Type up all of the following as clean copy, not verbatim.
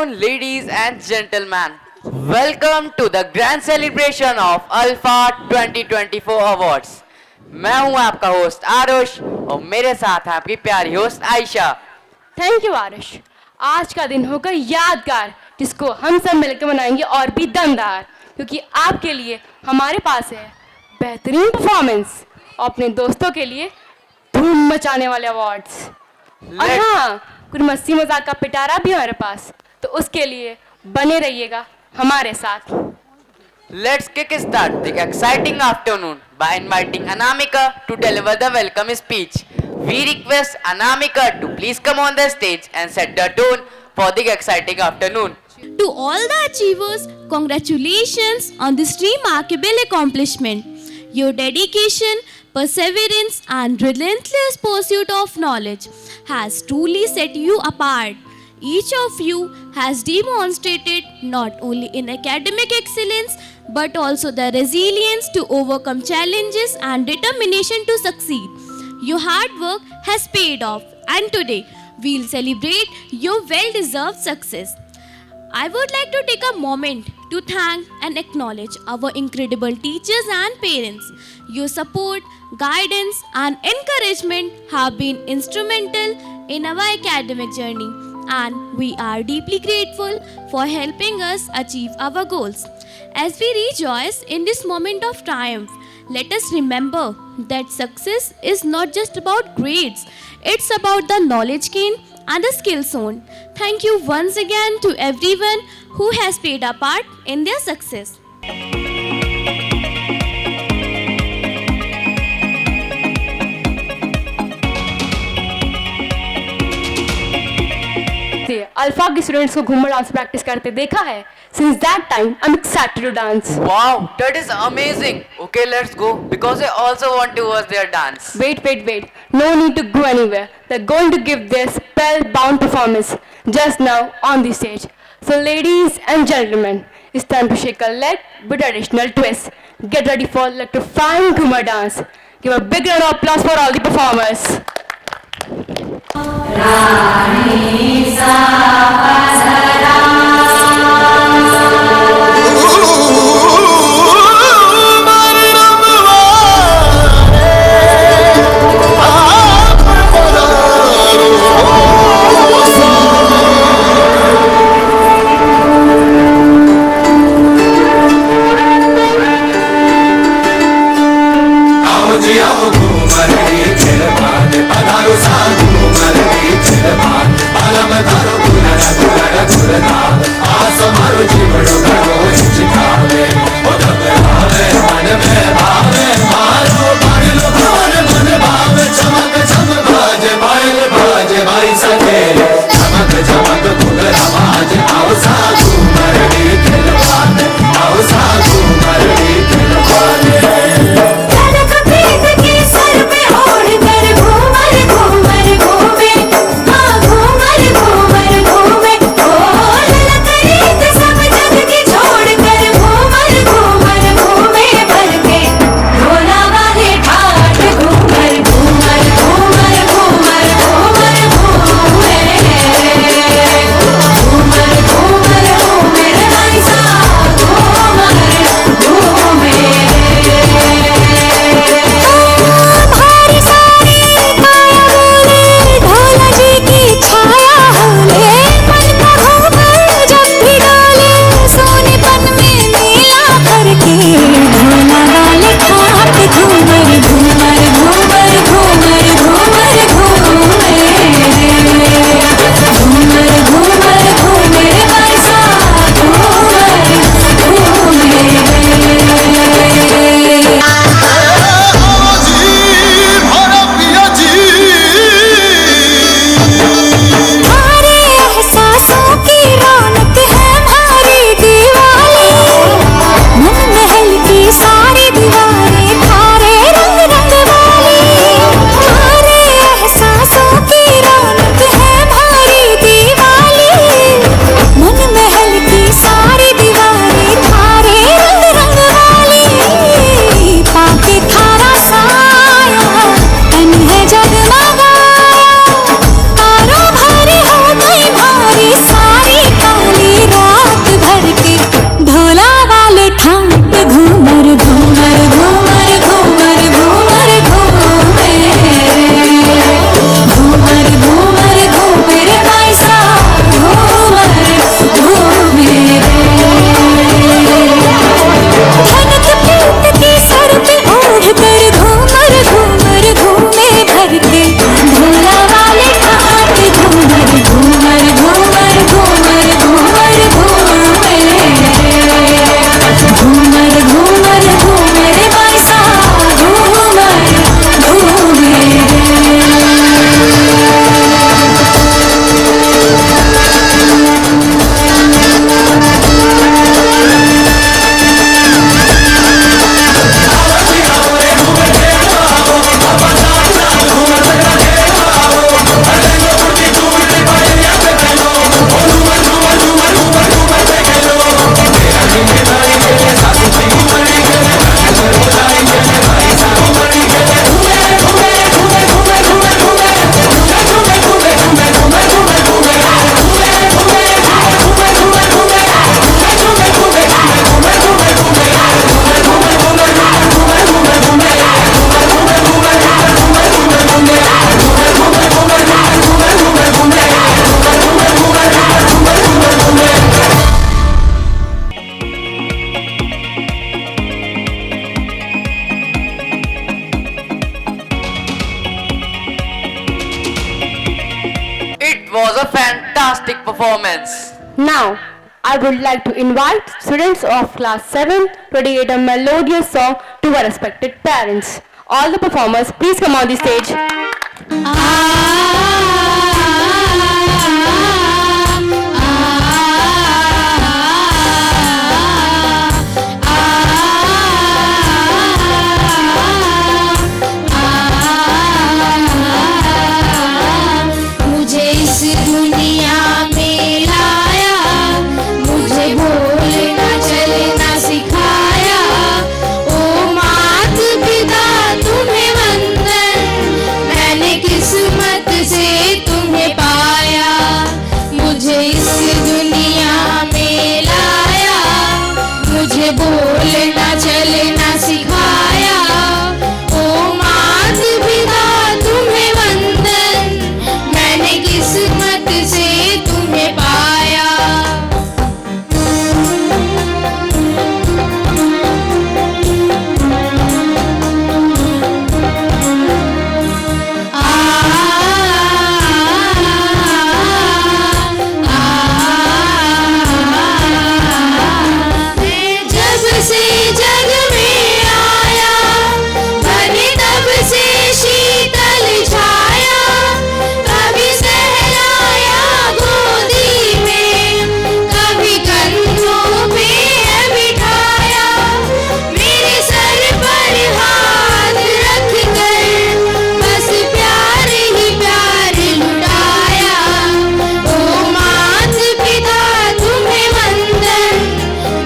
afternoon, ladies and gentlemen. Welcome to the grand celebration of Alpha 2024 Awards. मैं हूं आपका host Aarush और मेरे साथ है आपकी प्यारी host Ayesha. Thank you Aarush. आज का दिन होगा यादगार, जिसको हम सब मिलकर मनाएंगे और भी दमदार, क्योंकि आपके लिए हमारे पास है बेहतरीन परफॉर्मेंस और अपने दोस्तों के लिए धूम मचाने वाले अवार्ड्स। और हाँ, कुछ मस्ती मजाक का पिटारा भी हमारे पास, तो उसके लिए बने रहिएगा हमारे साथ। Let's kickstart the exciting afternoon by inviting Anamika to deliver the welcome speech. We request Anamika to please come on the stage and set the tone for the exciting afternoon. To all the achievers, congratulations on this remarkable accomplishment. Your dedication, perseverance, and relentless pursuit of knowledge has truly set you apart. Each of you has demonstrated not only in academic excellence but also the resilience to overcome challenges and determination to succeed. Your hard work has paid off, and today we'll celebrate your well-deserved success. I would like to take a moment to thank and acknowledge our incredible teachers and parents. Your support, guidance, and encouragement have been instrumental in our academic journey, and we are deeply grateful for helping us achieve our goals. As we rejoice in this moment of triumph, let us remember that success is not just about grades, it's about the knowledge gained and the skills honed. Thank you once again to everyone who has played a part in their success. Alpha के students को Ghoomar dance practice करते देखा है। Since that time, I'm excited to dance. Wow, that is amazing. Okay, let's go because I also want to watch their dance. Wait. No need to go anywhere. They're going to give their spellbound performance just now on the stage. So ladies and gentlemen, it's time to shake a leg with additional twist. Get ready for electrifying Ghumar dance. Give a big round of applause for all the performers. Padaru sadhu margi chilpan, palam daru punara वाले ठाट घूमर घूमर घूमर घूमर घूमर घूमे घूमर घूमर घूमर भाई साहब घूमर घूमे खनक पीत के sir पे ओढ़ कर घूमर घूमर घूमे भर के भोला वाले ठाट घूमर घूमर घूमर घूमर घूमर घूमे घूमर घूमर घूमर भाई साहब घूमर घूमे It was a fantastic performance. Now, I would like to invite students of class 7 to dedicate a melodious song to our respected parents. All the performers, please come on the stage. मुझे इस दुनिया में लाया, मुझे बोलना चलना सिखाया। ओ मात पिता तुम्हें वंदन, मैंने किस्मत से तुम्हें पाया। मुझे इस दुनिया में लाया, मुझे बोलना चलना सिखाया। ओ मात पिता तुम्हें वंदन, मैंने किस्मत से तुम्हें पाया। मैं जब से जग में आया, बने तब से शीतल छाया। कभी सहलाया गोदी में, कभी कंधों पे बिठाया। मेरे सर पर हाथ रख कर बस प्यार ही प्यार लुटाया। ओ मात पिता तुम्हें वंदन,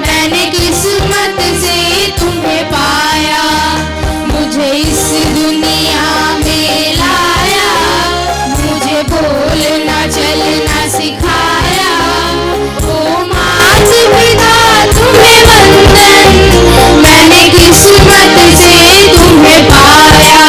मैंने किस्मत से तुम्हें पाया। मुझे इस दुनिया में लाया, मुझे बोलना चलना सिखाया। ओ मात पिता तुम्हें वंदन, मैंने किस्मत से तुम्हें पाया।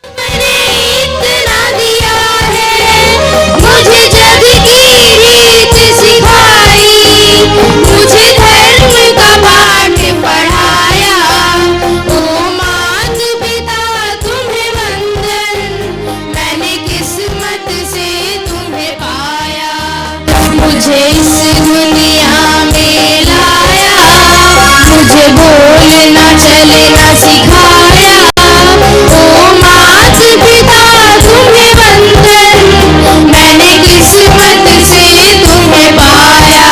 मैंने इतना दिया है, मुझे जग की रीत सिखाई। मुझे धर्म का पाठ पढ़ाया। ओ मात पिता तुम्हें वंदन, मैंने किस्मत से तुम्हें पाया। मुझे इस दुनिया में लाया, मुझे बोलना चलना सिखाया। ओ मात पिता तुम्हें वंदन, मैंने किस्मत से तुम्हें पाया।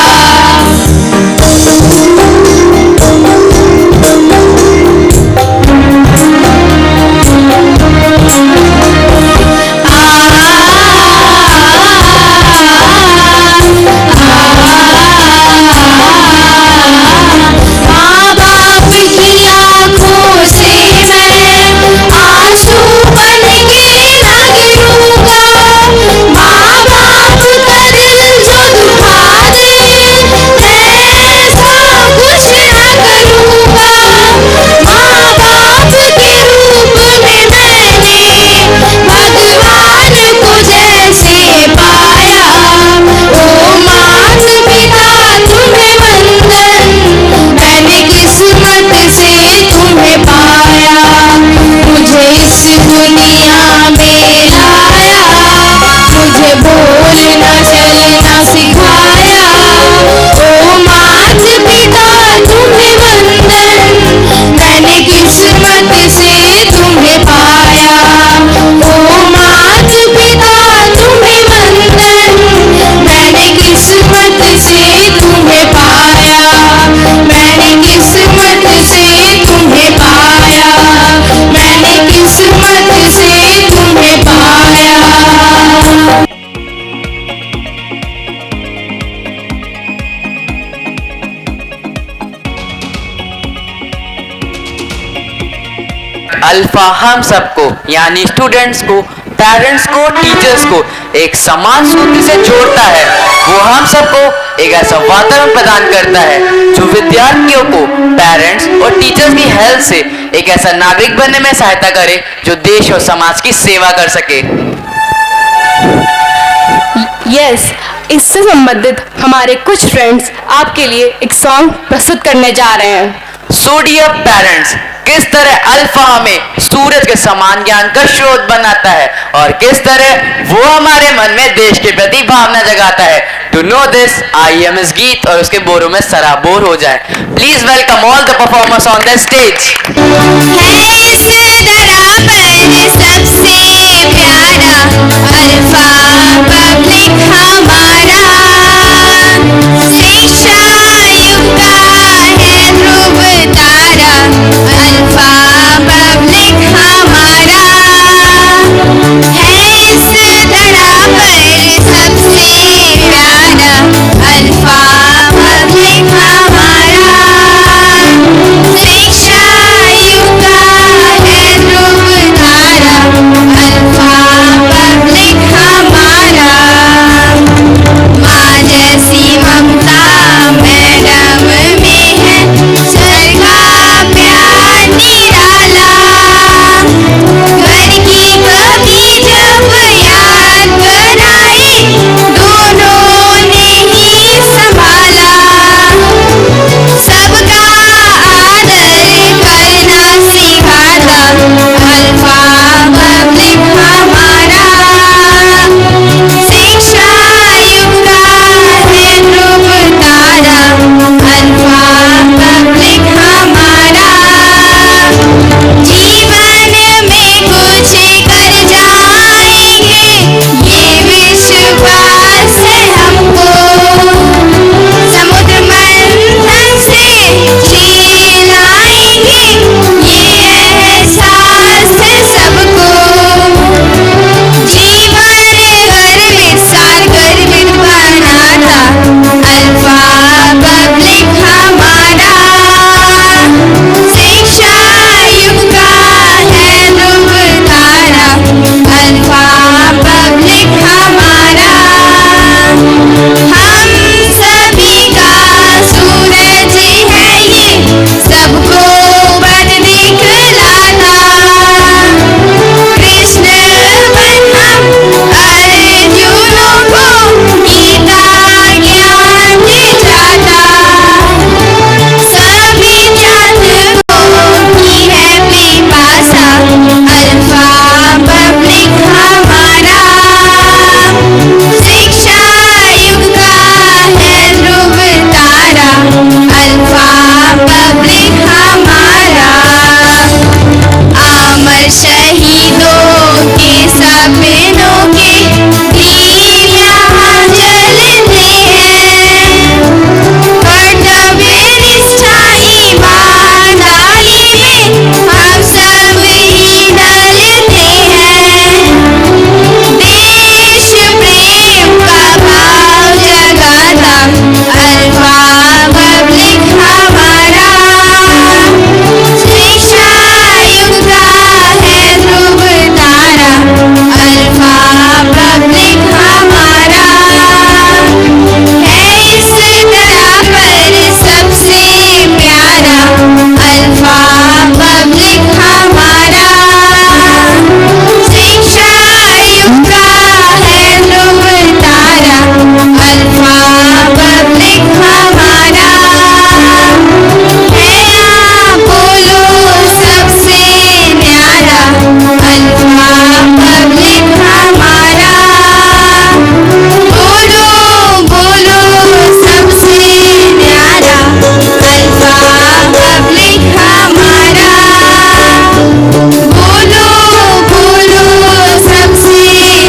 अल्फा हम सबको यानी स्टूडेंट्स को, पेरेंट्स को, टीचर्स को एक समान सूत्र से जोड़ता है। वो हम सबको एक ऐसा वातावरण प्रदान करता है जो विद्यार्थियों को पेरेंट्स और टीचर्स की हेल्प से एक ऐसा नागरिक बनने में सहायता करे जो देश और समाज की सेवा कर सके। यस, इससे संबंधित हमारे कुछ फ्रेंड्स आपके लिए एक सॉन्ग प्रस्तुत करने जा रहे हैं। सो डियर पेरेंट्स, किस तरह अल्फा हमें सूरज के समान ज्ञान का स्रोत बनाता है और किस तरह वो हमारे मन में देश के प्रति भावना जगाता है। To know this I am इस गीत और उसके बोरों में सराबोर हो जाए। Please welcome all the performers on the stage. है इस धरा पर सबसे प्यारा अल्फा पब्लिक हमारा, शिक्षा युग का है ध्रुव तारा अल्फा पब्लिक हमारा। है इस धरा पर सबसे प्यारा अल्फा पब्लिक हमारा, शिक्षा युग का है ध्रुव तारा अल्फा पब्लिक हमारा। माँ जैसी ममता मैडम में है, सर का प्यार निराला। घर की कभी जब याद कराई, दोनों ने ही संभाला। सबका आदर करना सिखाता अल्फा पब्लिक हमारा, शिक्षा युग का है ध्रुव तारा अल्फा पब्लिक हमारा। जीवन में कुछ कर जाएंगे ये विश्वास है हमको, समुद्र मंथन से झील आएंगे ये एहसास है सबको। जीवन गर्वित सार गर्वित बनाता अल्फा पब्लिक हमारा, शिक्षा युग का है ध्रुव तारा अल्फा पब्लिक हमारा। हम सभी का सूरज है ये, सबको बन दिखलाता। कृष्ण बन हम अर्जुनों को गीता ज्ञान दिलाता। सभी छात्रों की है पिपासा अल्फा पब्लिक हमारा, शिक्षा युग का है ध्रुव तारा अल्फा पब्लिक हमारा। अमर शहीदों के सपनों के दीप यहाँ जलते हैं, कर्तव्य निष्ठा ईमानदारी में हम सब ही ढलते हैं। देश प्रेम का भाव जगाता अल्फा पब्लिक हमारा, शिक्षा युग का है ध्रुव तारा अल्फा पब्लिक हमारा। है इस धरा पर सबसे प्यारा अल्फा पब्लिक हमारा, शिक्षा युग का है ध्रुव तारा अल्फा पब्लिक हमारा। है यहाँ बोलो सबसे न्यारा अल्फा पब्लिक हमारा। बोलो बोलो सबसे न्यारा अल्फा पब्लिक हमारा। बोलो बोलो सबसे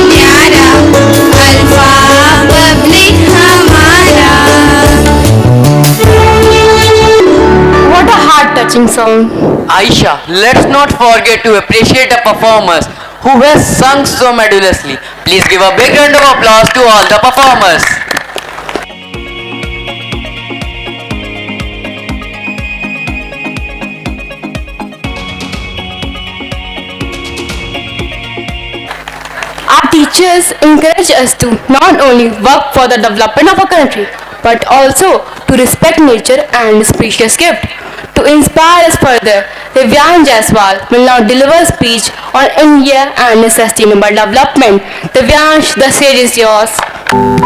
न्यारा अल्फा पब्लिक हमारा। What a heart-touching song. Aisha, let's not forget to appreciate the performers who has sung so medulously. Please give a big round of applause to all the performers. teachers encourage us to not only work for the development of our country, but also to respect nature and its precious gift. To inspire us further, Divyan Jaiswal will now deliver a speech on India and its sustainable development. Divyansh, the stage is yours.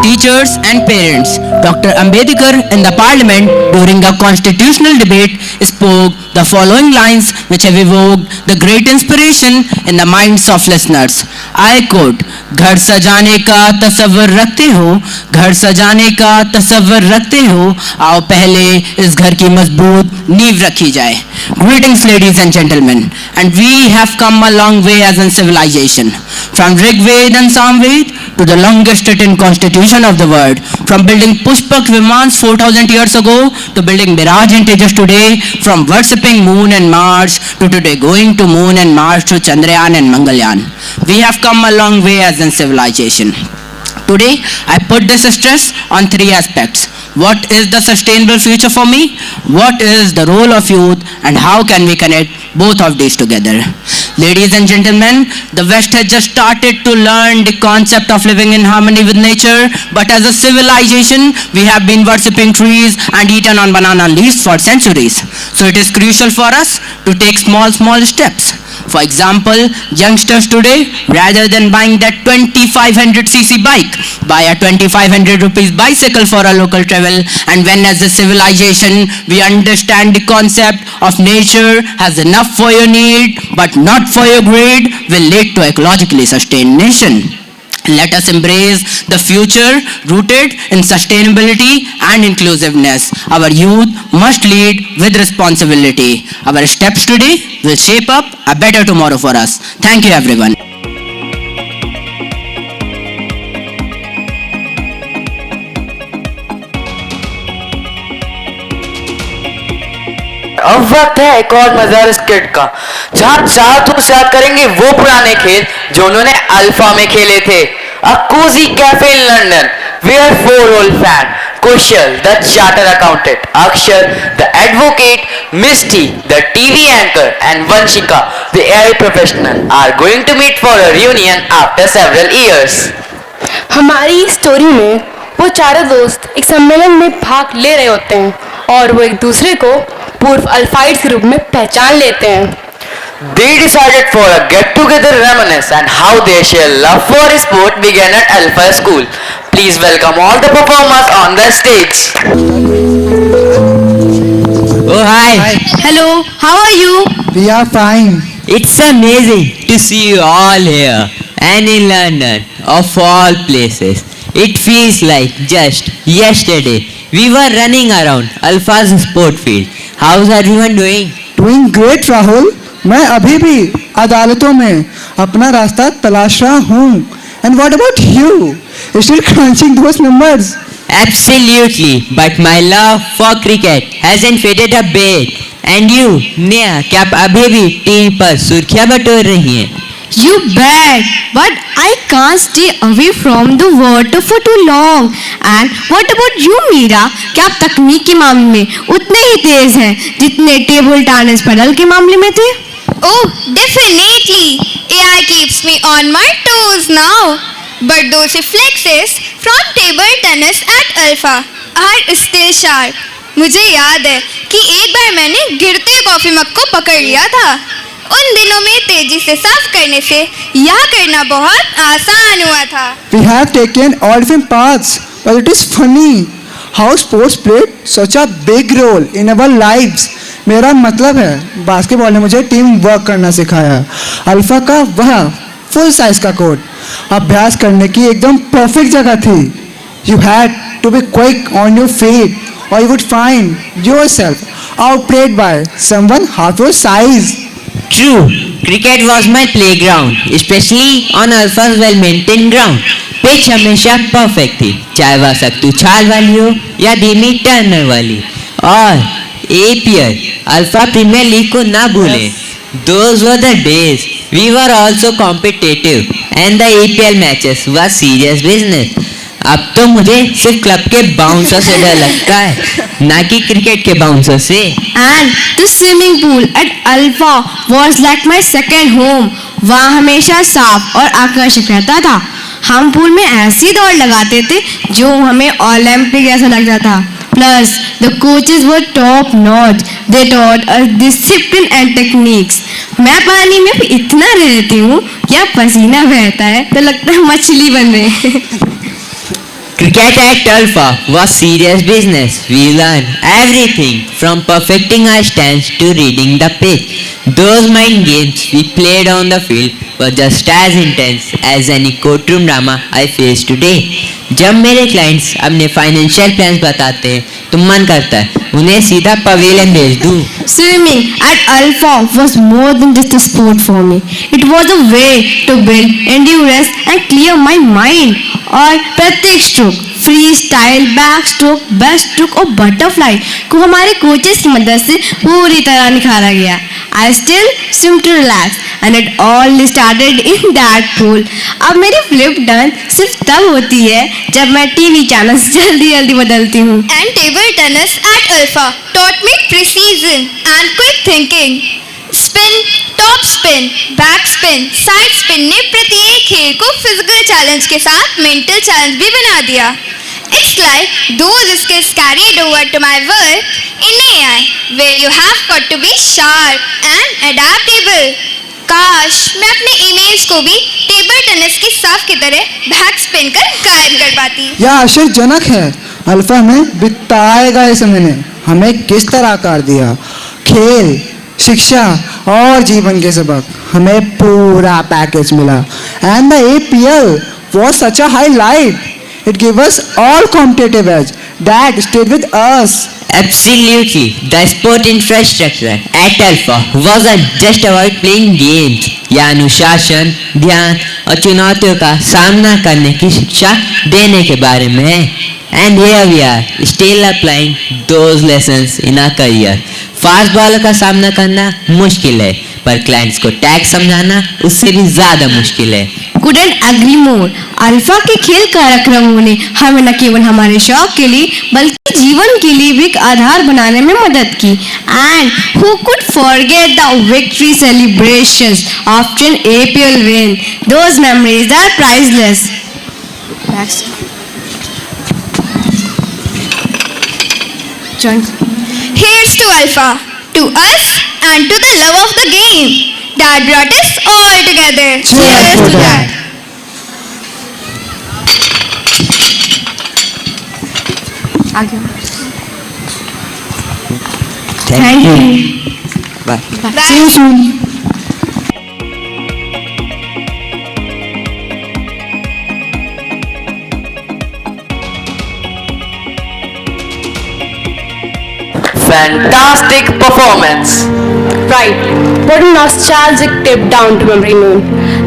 Teachers and parents, Dr. Ambedkar in the parliament during a constitutional debate spoke the following lines which have evoked the great inspiration in the minds of listeners. I quote, घर सजाने का तसव्वुर रखते हो, घर सजाने का तसव्वुर रखते हो, आओ पहले इस घर की मजबूत नींव रखी जाए. Greetings ladies and gentlemen, and we have come a long way as in civilization. From Rig Ved and Samved to the longest written constitution of the world, from building Pushpak Vimans 4000 years ago to building Miraj and Tejas today, from worshipping moon and Mars to today going to moon and Mars to Chandrayaan and Mangalyaan. We have come a long way as in civilization. Today, I put this stress on three aspects. What is the sustainable future for me? What is the role of youth? And how can we connect both of these together? Ladies and gentlemen, the West has just started to learn the concept of living in harmony with nature, but as a civilization, we have been worshipping trees and eaten on banana leaves for centuries. So it is crucial for us to take small steps. For example, youngsters today, rather than buying that 2500cc bike, buy a 2500 rupees bicycle for a local travel. And when as a civilization, we understand the concept of nature has enough for your need, but not for your greed, will lead to ecologically sustained nation. Let us embrace the future rooted in sustainability and inclusiveness. Our youth must lead with responsibility. Our steps today will shape up a better tomorrow for us. Thank you everyone. अब वक्त है एक और मजेदार skit का, जहां चार दोस्त याद करेंगे वो पुराने खेल जो उन्होंने अल्फा में खेले थे. A cozy cafe in London where four old fans, Kushal, the chartered accountant, Akshar, the advocate, Misty, the TV anchor, and Vanshika, the AI professional, are going to meet for a reunion after several years. हमारी story में वो चारों दोस्त एक सम्मेलन में भाग ले रहे होते हैं और वो एक दूसरे को पूर्व अल्फाइड्स के रूप में पहचान लेते हैं. They decided for a get-together reminisce and how their sheer love for sport began at Alpha School. Please welcome all the performers on the stage. Oh hi. Hello, how are you? We are fine. It's amazing to see you all here and in London, of all places. It feels like just yesterday we were running around Alpha's sport field. How's everyone doing? Doing great, Rahul. मैं अभी भी अदालतों में अपना रास्ता तलाश रहा हूँ. And what about you? Still crunching those numbers? Absolutely, but my love for cricket hasn't faded a bit. And you, Neha, क्या आप अभी भी टीम पर सुर्खियां बटोर रही हैं? You bet, but I can't stay away from the water for too long. And what about you, Meera? क्या आप तकनीक के मामले में उतने ही तेज हैं जितने टेबल टेनिस पैडल के मामले में थे? Oh, definitely. AI keeps me on my toes now. But those reflexes from table tennis at Alpha are still sharp. मुझे याद है कि एक बार मैंने गिरते कॉफी मग को पकड़ लिया था. उन दिनों में तेजी से साफ करने से यह करना बहुत आसान हुआ था. We have taken all different paths, but it is funny how sports played such a big role in our lives. मेरा मतलब है बास्केटबॉल ने मुझे टीम वर्क करना सिखाया. अल्फा का वह फुल साइज का कोर्ट अभ्यास करने की एकदम परफेक्ट जगह थी. You had to be quick on your feet or you would find yourself outplayed by someone half your size. True, cricket was my playground, especially on Alpha's well-maintained ground. Pitch हमेशा perfect थी, चाहे वह सख्तू छाल वाली हो या धीमी Turner वाली. और APL, Alpha Premier League को ना भूलें. Those were the days. We were also competitive and the APL matches were serious business. अब तो मुझे सिर्फ क्लब के बाउंसर से डर लगता है, ना कि क्रिकेट के बाउंसर से. And the swimming pool at Alpha was like my second home. वहाँ हमेशा साफ और आकर्षक रहता था. हम पूल में ऐसी दौड़ लगाते थे जो हमें ओलंपिक ऐसा लगता था। Plus, the coaches were top notch. They taught us discipline and techniques. मैं पानी में भी इतना रहती हूँ, क्या पसीना बहता है तो लगता है मछली बन रहे हैं। Cricket at Alpha was serious business. We learned everything from perfecting our stance to reading the pitch. Those mind games we played on the field were just as intense as any courtroom drama I face today. जब मेरे clients अपने financial plans बताते हैं तो मन करता है उन्हें सीधा पवेलियन भेज दूं। Swimming at Alpha was more than just a sport for me. It was a way to build endurance and clear my mind. और प्रत्येक stroke, free style, back stroke, best stroke और बटरफ्लाई को हमारे coaches की मदद से पूरी तरह निखारा गया। I still seem to relax and it all started in that pool. अब मेरी फ्लिप टर्न सिर्फ तब होती है जब मैं टीवी चैनल जल्दी जल्दी बदलती हूँ। And table tennis at Alpha taught me precision and quick thinking. Spin, top spin, back spin, side spin ने प्रत्येक खेल को फिजिकल चैलेंज के साथ मेंटल चैलेंज भी बना दिया। It's like those skills carried over to my work in AI, where you have got to be sharp and adaptable. काश मैं अपने ईमेल्स को भी टेबल टेनिस की साफ की तरह बैक स्पिन कर गायब कर पाती। यह आश्चर्यजनक है। अल्फा में बिताएगा इस समय ने हमें किस तरह आकार दिया। खेल, शिक्षा और जीवन के सबक, हमें पूरा पैकेज मिला। And the APL was such a highlight. It gave us all competitive edge that stayed with us. Absolutely, the sport infrastructure at Alpha wasn't just about playing games. यह अनुशासन, ध्यान और चुनौतियों का सामना करने की शिक्षा देने के बारे में है। And here we are, still applying those lessons in our career. Fast bowler का सामना करना मुश्किल है, पर क्लाइंट्स को टैक्स समझाना उससे भी ज्यादा मुश्किल है। Couldn't agree more. अल्फा के खेल कार्यक्रमों ने हमें न केवल हमारे शौक के लिए बल्कि जीवन के लिए भी एक आधार बनाने में मदद की। And who could forget the victory celebrations after an APL win? Those memories are priceless. Next. John. Here's to Alpha, to us and to the love of the game that brought us all together. Cheers to that. आगे। Thank you. Bye. See you soon. Fantastic performance. Right, what a nostalgic trip down to memory lane.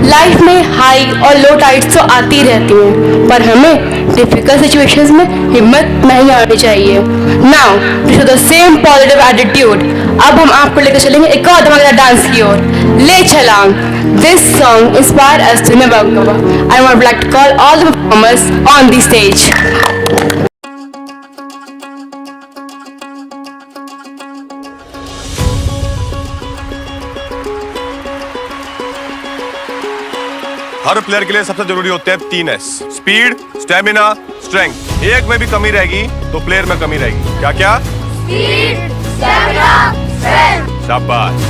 Life में high और लो tides तो आती रहती हैं, पर हमें difficult situations में हिम्मत नहीं आनी चाहिए। Now to show the same positive attitude, अब हम आपको लेकर चलेंगे एक और धमाकेदार डांस की ओर, ले छलांग। This song inspired us to never give up. I would like to call all the performers on the stage. Her player के लिए सबसे जरूरी होते हैं 3 S: स्पीड, स्टेमिना, स्ट्रेंथ। एक में भी कमी रहेगी तो प्लेयर में कमी रहेगी। क्या क्या? Speed, stamina, strength. शाबाश।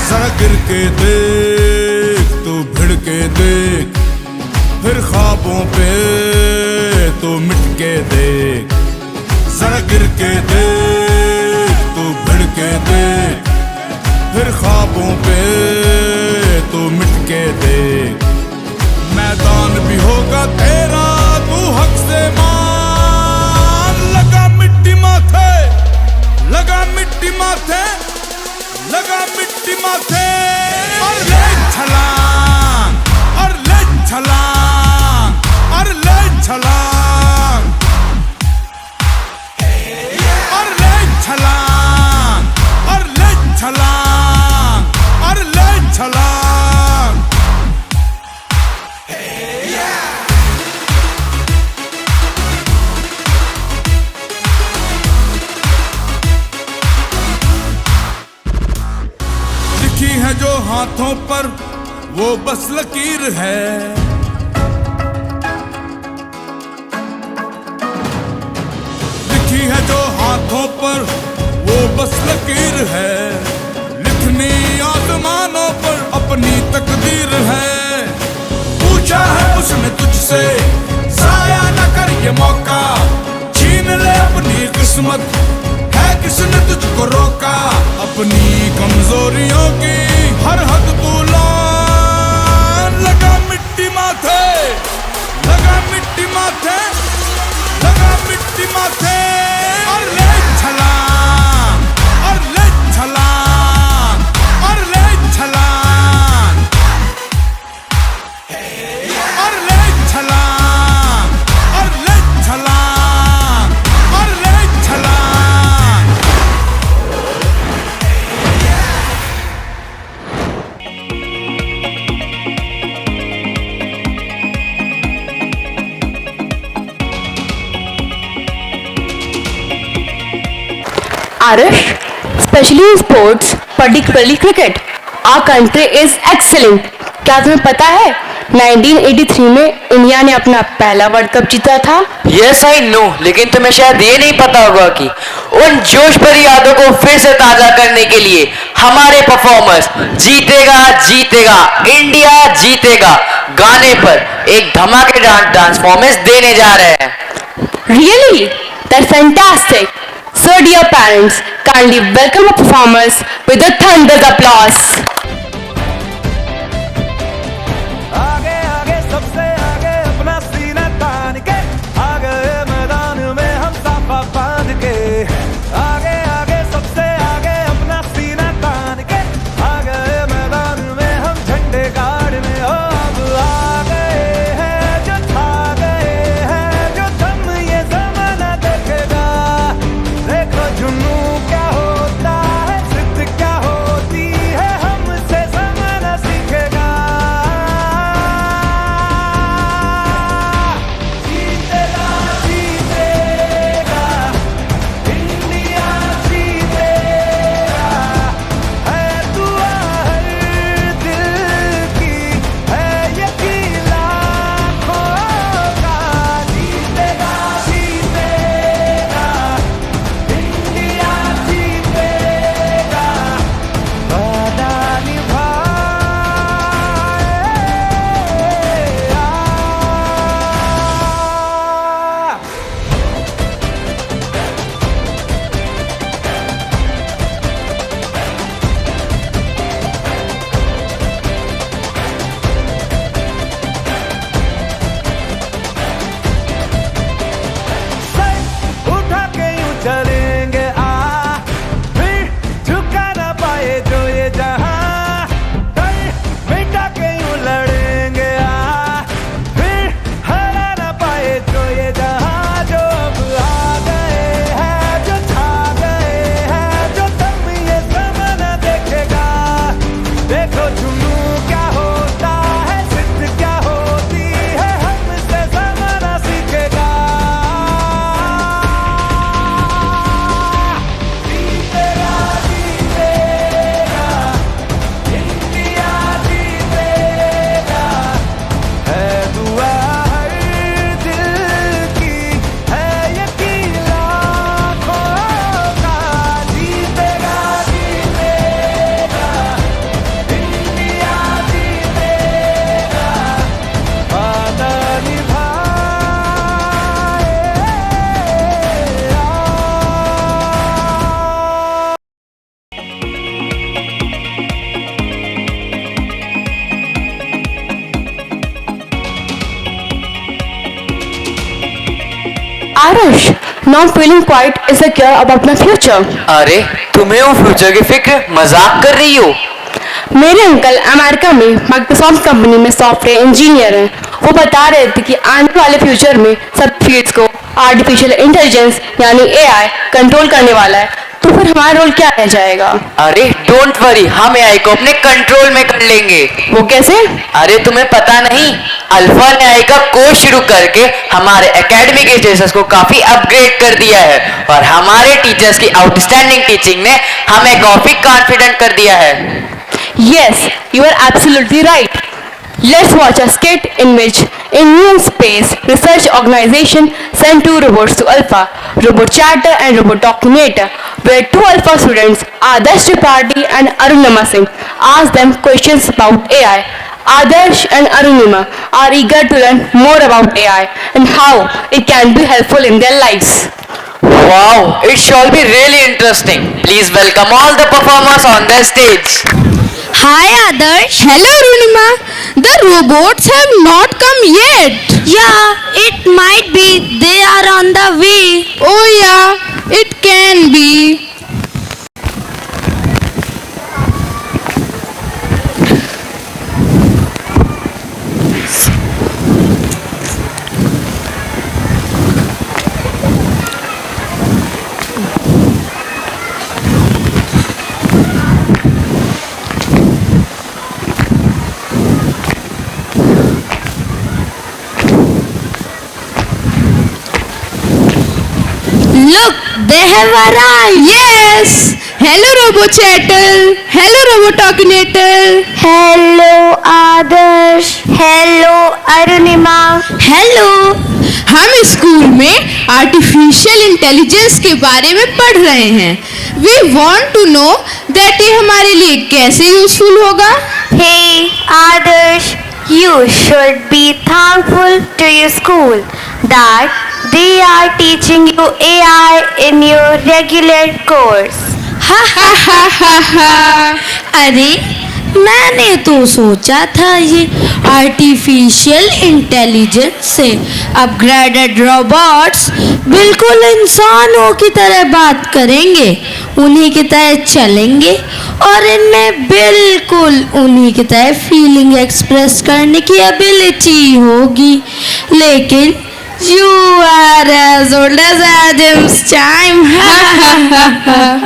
जरा गिर के देख, तू भिड़ के देख, फिर ख्वाबों पे तो मिट के देख। जरा गिर के देख, तू भिड़ के देख, फिर ख्वाबों पे तो मिट के देख। मैदान भी होगा तेरा, तू हक से मान। लगा मिट्टी माथे, लगा मिट्टी माथे, लगा मिट्टी माथे, और ले छलांग, और ले छलांग, और ले छलांग, और ले छलांग, और ले छलांग, और ले छलांग। हाथों पर वो बस लकीर है। लिखी है जो हाथों पर वो बस लकीर है। लिखनी आसमानों पर अपनी तकदीर है। पूछा है उसने तुझसे साया न कर ये मौका, छीन ले अपनी किस्मत, है किसने तुझको रोका। अपनी कमजोरियों की हर हद तू लान, लगा मिट्टी माथे, लगा मिट्टी माथे, लगा मिट्टी माथे। और ले छलांग, और ले छलांग, और ले छलांग, और ले छलांग, और ले छलांग, और ले छलांग। Arish, especially in sports, particularly cricket, our country is excellent. क्या तुम्हें पता है 1983 में इंडिया ने अपना पहला वर्ल्ड कप जीता था? यस आई नो, लेकिन तुम्हें शायद ये नहीं पता होगा कि उन जोश भरी यादों को फिर से ताजा करने के लिए हमारे परफॉर्मर्स जीतेगा जीतेगा इंडिया जीतेगा गाने पर एक धमाकेदार डांस परफॉर्मेंस देने जा रहे हैं। Really? That's fantastic. So dear parents, kindly welcome our performers with a thunderous applause. आगे आगे सबसे आगे अपना सीना तान के आ गए मैदान में हम साफा बांध के। आगे आगे सबसे आगे अपना सीना तान के आ गए मैदान में हम झंडे गाड़ने। ओ अब आ गए हैं जो छा गए हैं, जो दम ये जमाना देखेगा। देखो जुनू क्या होता है, जिद क्या होती है, हमसे जमाना सीखेगा। जीतेगा जीतेगा इंडिया जीतेगा, है दुआ हर दिल की, है यकीन लाखों का। जीतेगा जीतेगा इंडिया जीतेगा, वादा निभाए। सर उठा के यूं चलेंगे फिर झुका ना पाए जो ये जहां। डर मिटा के यूं लड़ेंगे फिर हरा ना पाए जो ये जहां। जो अब आ गए हैं, जो छा गए हैं, जो दम ये जमाना देखेगा। देखो जुनू क्या होता है, जिद क्या होती है, हमसे जमाना सीखेगा। जीतेगा जीतेगा इंडिया जीतेगा, है दुआ हर दिल की, है यकीन लाखों का। जीतेगा जीतेगा इंडिया जीतेगा, वादा निभाए। Arish, not feeling quite insecure about my future. अरे तुम्हें वो फ्यूचर की फिक्र, मजाक कर रही हो? मेरे अंकल अमेरिका में माइक्रोसॉफ्ट कंपनी में सॉफ्टवेयर इंजीनियर हैं। वो बता रहे थे कि आने वाले फ्यूचर में सब फील्ड्स को आर्टिफिशियल इंटेलिजेंस यानी एआई कंट्रोल करने वाला है। तो फिर हमारा रोल क्या रह जाएगा? अरे डोंट वरी, हम एआई को अपने कंट्रोल में कर लेंगे। वो कैसे? अरे तुम्हें पता नहीं, अल्फा ने एआई का कोर्स शुरू करके हमारे एकेडमिक स्टेटस को काफी अपग्रेड कर दिया है और हमारे टीचर्स की आउटस्टैंडिंग टीचिंग ने हमें काफी कॉन्फिडेंट कर दिया है। Yes, you are absolutely right. Let's watch a skit in which Indian Space Research Organization sent two robots to Alpha, Robot Chatter and Robot Talkinator, where two Alpha students, Adarsh Tripathi and Arunima Singh, asked them questions about AI. Adarsh and Arunima are eager to learn more about AI and how it can be helpful in their lives. Wow, it shall be really interesting. Please welcome all the performers on the stage. Hi Adarsh. Hello Runima. The robots have not come yet. Yeah, it might be. They are on the way. Oh yeah, it can be. Look, they have arrived. Yes. Hello, Robo Chatter. Hello, Robo Talkinator. Hello Adarsh. Hello Arunima. Hello, हम school में artificial intelligence के बारे में पढ़ रहे हैं. We want to know that ये हमारे लिए कैसे यूजफुल होगा. Hey Adarsh, you should be thankful to your school that they are teaching you AI in your regular course. हा हा हा हा हा. अरे मैंने तो सोचा था ये आर्टिफिशियल इंटेलिजेंस से अपग्रेडेड रोबोट्स बिल्कुल इंसानों की तरह बात करेंगे, उन्हीं की तरह चलेंगे और इनमें बिल्कुल उन्हीं की तरह फीलिंग एक्सप्रेस करने की एबिलिटी होगी. लेकिन you are as old as Adam's time.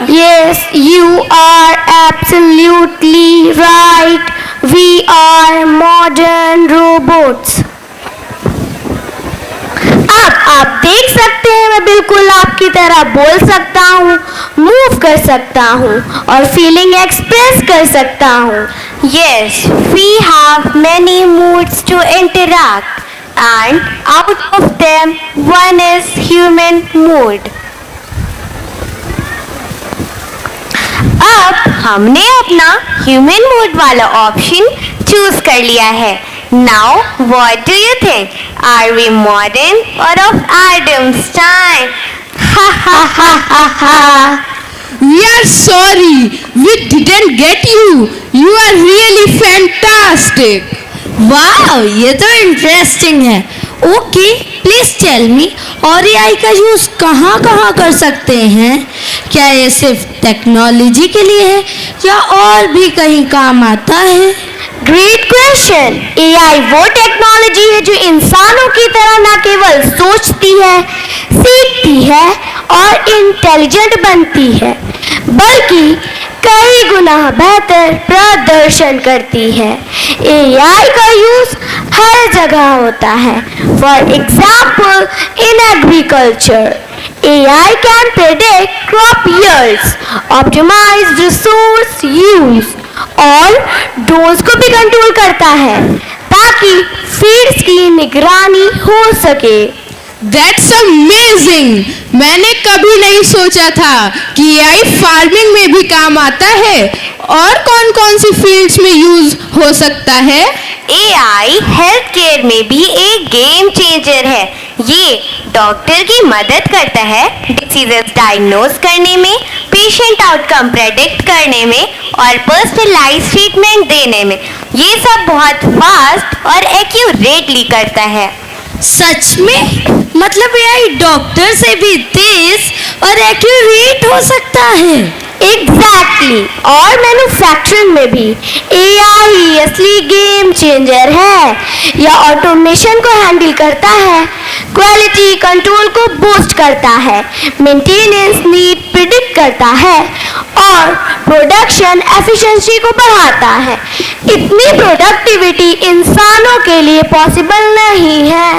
Yes, you are absolutely right. We are modern robots. अब आप देख सकते हैं मैं बिल्कुल आपकी तरह बोल सकता हूँ, मूव कर सकता हूँ और फीलिंग एक्सप्रेस कर सकता हूँ. Yes, we have many moods to interact. And out of them, one is human mood. अब हमने अपना human mood वाला ऑप्शन चूज कर लिया है. Now, what do you think? Are we modern or of Adam's time? Ha ha ha ha ha. We are sorry, we didn't get you. You are really fantastic. वाह, ये तो interesting है. Okay, please tell me, और AI का use कहाँ कहाँ कर सकते हैं? क्या ये सिर्फ टेक्नोलॉजी के लिए है या और भी कहीं काम आता है? Great question. एआई वो टेक्नोलॉजी है जो इंसानों की तरह न केवल सोचती है, सीखती है और इंटेलिजेंट बनती है, बल्कि कई गुना बेहतर प्रदर्शन करती है. एआई का यूज हर जगह होता है. For example, in agriculture, AI can predict crop yields, optimize resource use और डोज को भी कंट्रोल करता है ताकि फीड्स की निगरानी हो सके. That's amazing! मैंने कभी नहीं सोचा था कि AI फार्मिंग में भी काम आता है. और कौन कौन सी फील्ड्स में यूज हो सकता है? AI हेल्थ केयर में भी एक गेम चेंजर है. ये डॉक्टर की मदद करता है डिसीजेस डायग्नोज करने में, पेशेंट आउटकम प्रेडिक्ट करने में और पर्सनलाइज्ड ट्रीटमेंट देने में. ये सब बहुत फास्ट और एक्यूरेटली करता है. सच में? मतलब AI डॉक्टर से भी तेज और एक्यूरेट हो सकता है? एग्जैक्टली. और मैन्युफैक्चरिंग में भी AI असली गेम चेंजर है. यह ऑटोमेशन को हैंडल करता है, क्वालिटी कंट्रोल को बूस्ट करता है, मेंटेनेंस नीड प्रिडिक्ट करता है और प्रोडक्शन एफिशिएंसी को बढ़ाता है. इतनी प्रोडक्टिविटी इंसानों के लिए पॉसिबल नहीं है.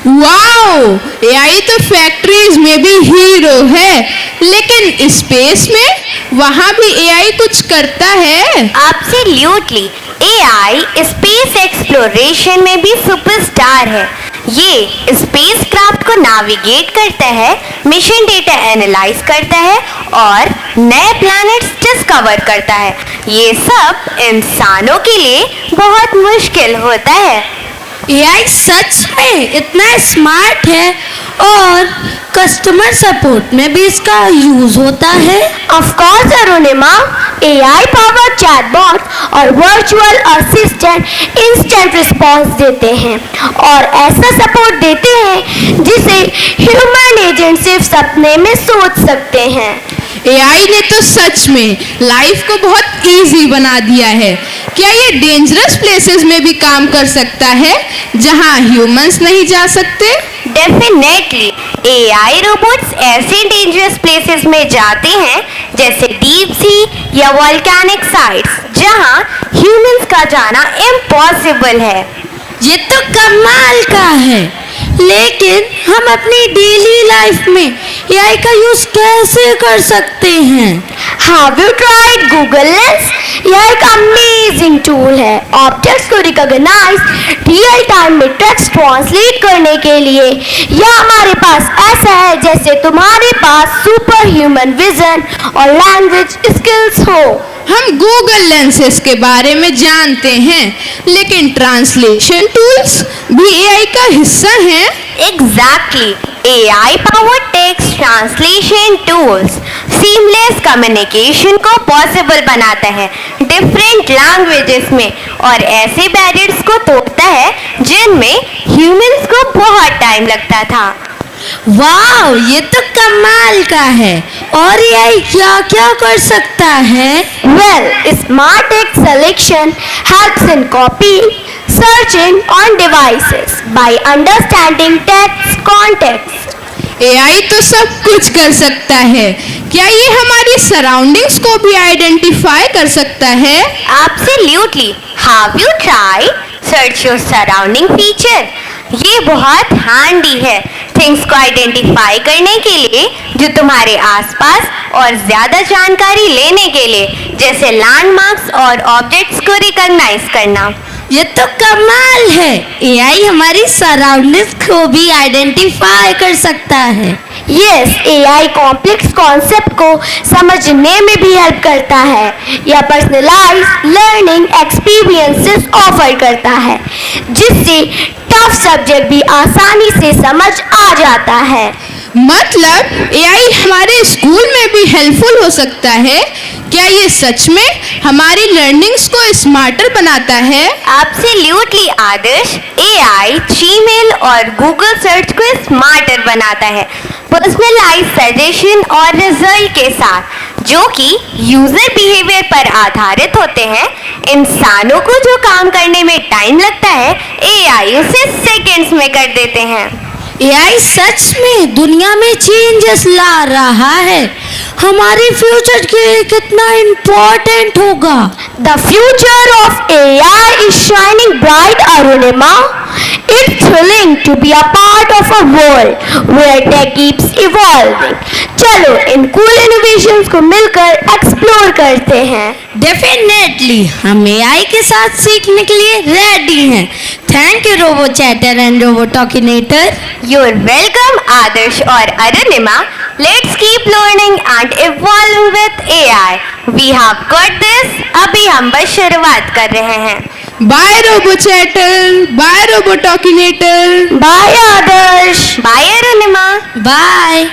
वाओ, एआई तो फैक्ट्रीज में भी हीरो है, लेकिन स्पेस में वहाँ भी एआई कुछ करता है? एब्सोल्युटली, एआई स्पेस एक्सप्लोरेशन में भी सुपरस्टार है। ये स्पेसक्राफ्ट को नेविगेट करता है, मिशन डेटा एनालाइज करता है और नए प्लैनेट्स डिस्कवर करता है। ये सब इंसानों के लिए बहुत मुश्किल होता है। एआई सच में इतना स्मार्ट है और कस्टमर सपोर्ट में भी इसका यूज होता है? Of course Arunima, AI power chatbot और वर्चुअल असिस्टेंट इंस्टेंट रिस्पांस देते हैं और ऐसा सपोर्ट देते हैं जिसे ह्यूमन एजेंट सिर्फ सपने में सोच सकते हैं। एआई ने तो सच में लाइफ को बहुत इजी बना दिया है। क्या ये डेंजरस प्लेसेस में भी काम कर सकता है जहां ह्यूमंस नहीं जा सकते? डेफिनेटली, एआई रोबोट्स ऐसे डेंजरस प्लेसेस में जाते हैं जैसे डीप सी या वोल्केनिक साइट्स जहां ह्यूमंस का जाना इम्पॉसिबल है। ये तो कमाल का है, लेकिन हम अपनी डेली लाइफ में एआई का यूज कैसे कर सकते हैं? Have you tried Google Lens? यह एक अमेजिंग टूल है ऑब्जेक्ट्स को रिकॉग्नाइज रियल टाइम में टेक्स्ट ट्रांसलेट करने के लिए। यह हमारे पास ऐसा है जैसे तुम्हारे पास सुपर ह्यूमन विजन और लैंग्वेज स्किल्स हो। हम गूगल लेंसेज के बारे में जानते हैं, लेकिन ट्रांसलेशन टूल्स भी एआई का हिस्सा हैं? Exactly, AI powered text translation tools seamless communication को पॉसिबल बनाता है डिफरेंट लैंग्वेजेस में और ऐसे बैरियर्स को तोड़ता है जिनमें ह्यूमंस को बहुत टाइम लगता था। वाह, ये तो कमाल का है। और एआई क्या क्या कर सकता है? Well, smart text selection helps in copy searching on devices by understanding text context. AI तो सब कुछ कर सकता है। क्या ये हमारी सराउंडिंग्स को भी आइडेंटिफाई कर सकता है? Absolutely. Have you tried search your surrounding feature? ये बहुत हैंडी है थिंग्स को आइडेंटिफाई करने के लिए जो तुम्हारे आसपास और ज़्यादा जानकारी लेने के लिए, जैसे लैंडमार्क्स और ऑब्जेक्ट्स को रिकॉग्नाइज करना। ये तो कमाल है, एआई हमारी सराउंडिंग्स को भी आइडेंटिफाई कर सकता है। यस, एआई कॉम्प्लेक्स कॉन्सेप्ट को समझने में भी हेल्प करता है। यह पर्सनलाइज्ड लर्निंग एक्सपीरियंसेस ऑफर करता है जिससे टफ सब्जेक्ट भी आसानी से समझ आ जाता है। मतलब एआई हमारे स्कूल में भी हेल्पफुल हो सकता है? क्या ये सच में हमारी लर्निंग्स को स्मार्टर बनाता है? एब्सोल्युटली आदर्श, एआई जीमेल और गूगल सर्च को स्मार्टर बनाता है पर्सनलाइज्ड सजेशन और रिजल्ट के साथ, जो कि यूजर बिहेवियर पर आधारित होते हैं। इंसानों को जो काम करने में टाइम लगता है, एआई उसे सेकंड्स में कर देते हैं। एआई सच में दुनिया में चेंजेस ला रहा है। हमारे फ्यूचर के लिए कितना इम्पोर्टेंट होगा? The future of AI is shining bright, Arunima. It's thrilling to be a part of a world where tech keeps evolving. चलो इन cool innovations को मिलकर एक्सप्लोर करते हैं। डेफिनेटली, हम एआई के साथ सीखने के लिए रेडी हैं। Thank you Robo Chatter and Robo Talkinator. You're welcome, Adarsh और Arunima. Let's keep learning and evolving with AI. We have got this. अभी हम बस शुरुआत कर रहे हैं। Bye Robo Chatter, bye Robo Talkinator, bye Adarsh, bye Arunima, bye.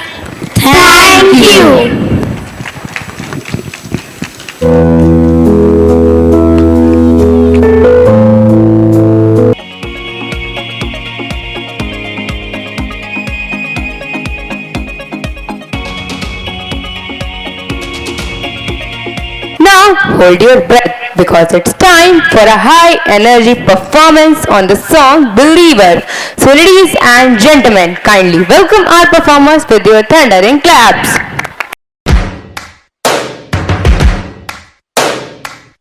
Thank you. Hold your breath because it's time for a high energy performance on the song Believer. So ladies and gentlemen, kindly welcome our performers with your thundering claps.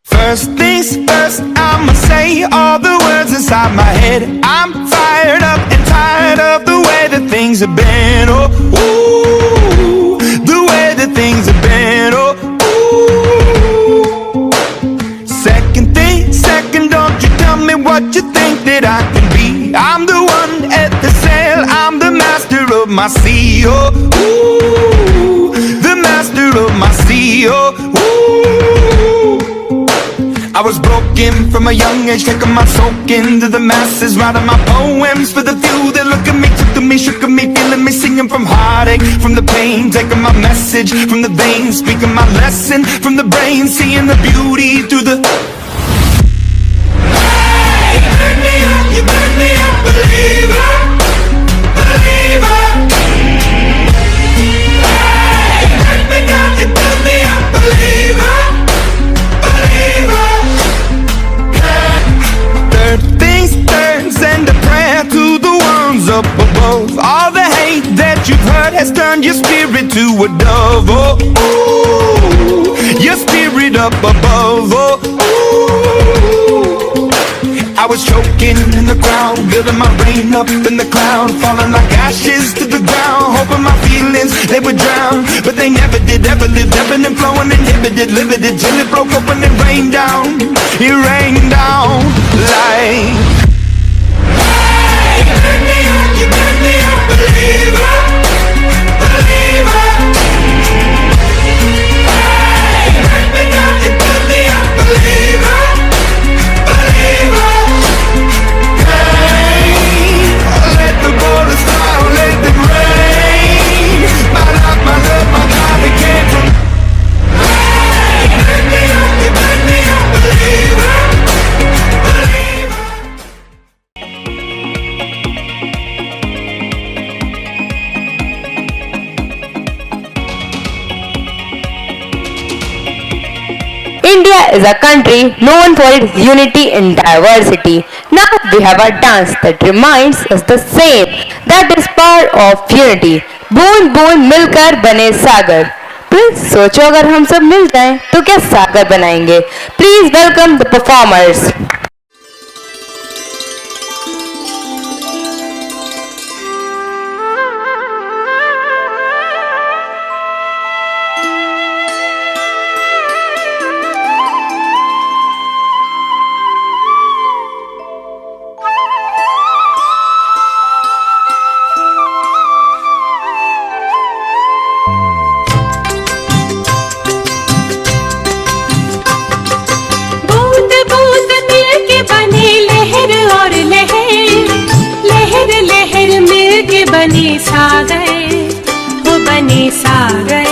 First things first, I'ma say all the words inside my head. I'm fired up and tired tired of the way that things have been. Oh, ooh, the way that things have been. Oh, ooh. Second thing, second, don't you tell me what you think that I can be. I'm the one at the sail, I'm the master of my sea. Oh, ooh, the master of my sea. Oh, ooh. I was broken from a young age, taking my soak into the masses, writing my poems for the few that look at me, took to me, shook at me, feeling me, singing from heartache, from the pain, taking my message from the veins, speaking my lesson from the brain, seeing the beauty through the. Hey, you burn me up, believer, believer. Hey, you burn me down, you burn me up, believer, believer. Things turns and a prayer to the ones up above. All the hate that you've heard has turned your spirit to a dove. Oh, ooh, your spirit up above. Oh, ooh. I was choking in the ground, building my rain up in the cloud, falling like ashes to the ground, hoping my feelings they would drown, but they never did. Ever lived, ebbing and flowing, inhibited, limited, till it broke open and rained down. It rained down like. Hey, you burn me up, believer, believer. Hey, you burn me down, you burn me up, believer, believer. Hey, let the borders fly, let them rain. My life, my love, my God, it came from. Hey, you burn me up, believer, believer. India is a country known for its unity and diversity. Now we have a dance that reminds us the same, that is part of unity. बूंद बूंद मिलकर बने सागर. Please सोचो अगर हम सब मिल जाएं तो क्या सागर बनाएंगे. Please welcome the performers. बने सागर, हो बने सागर,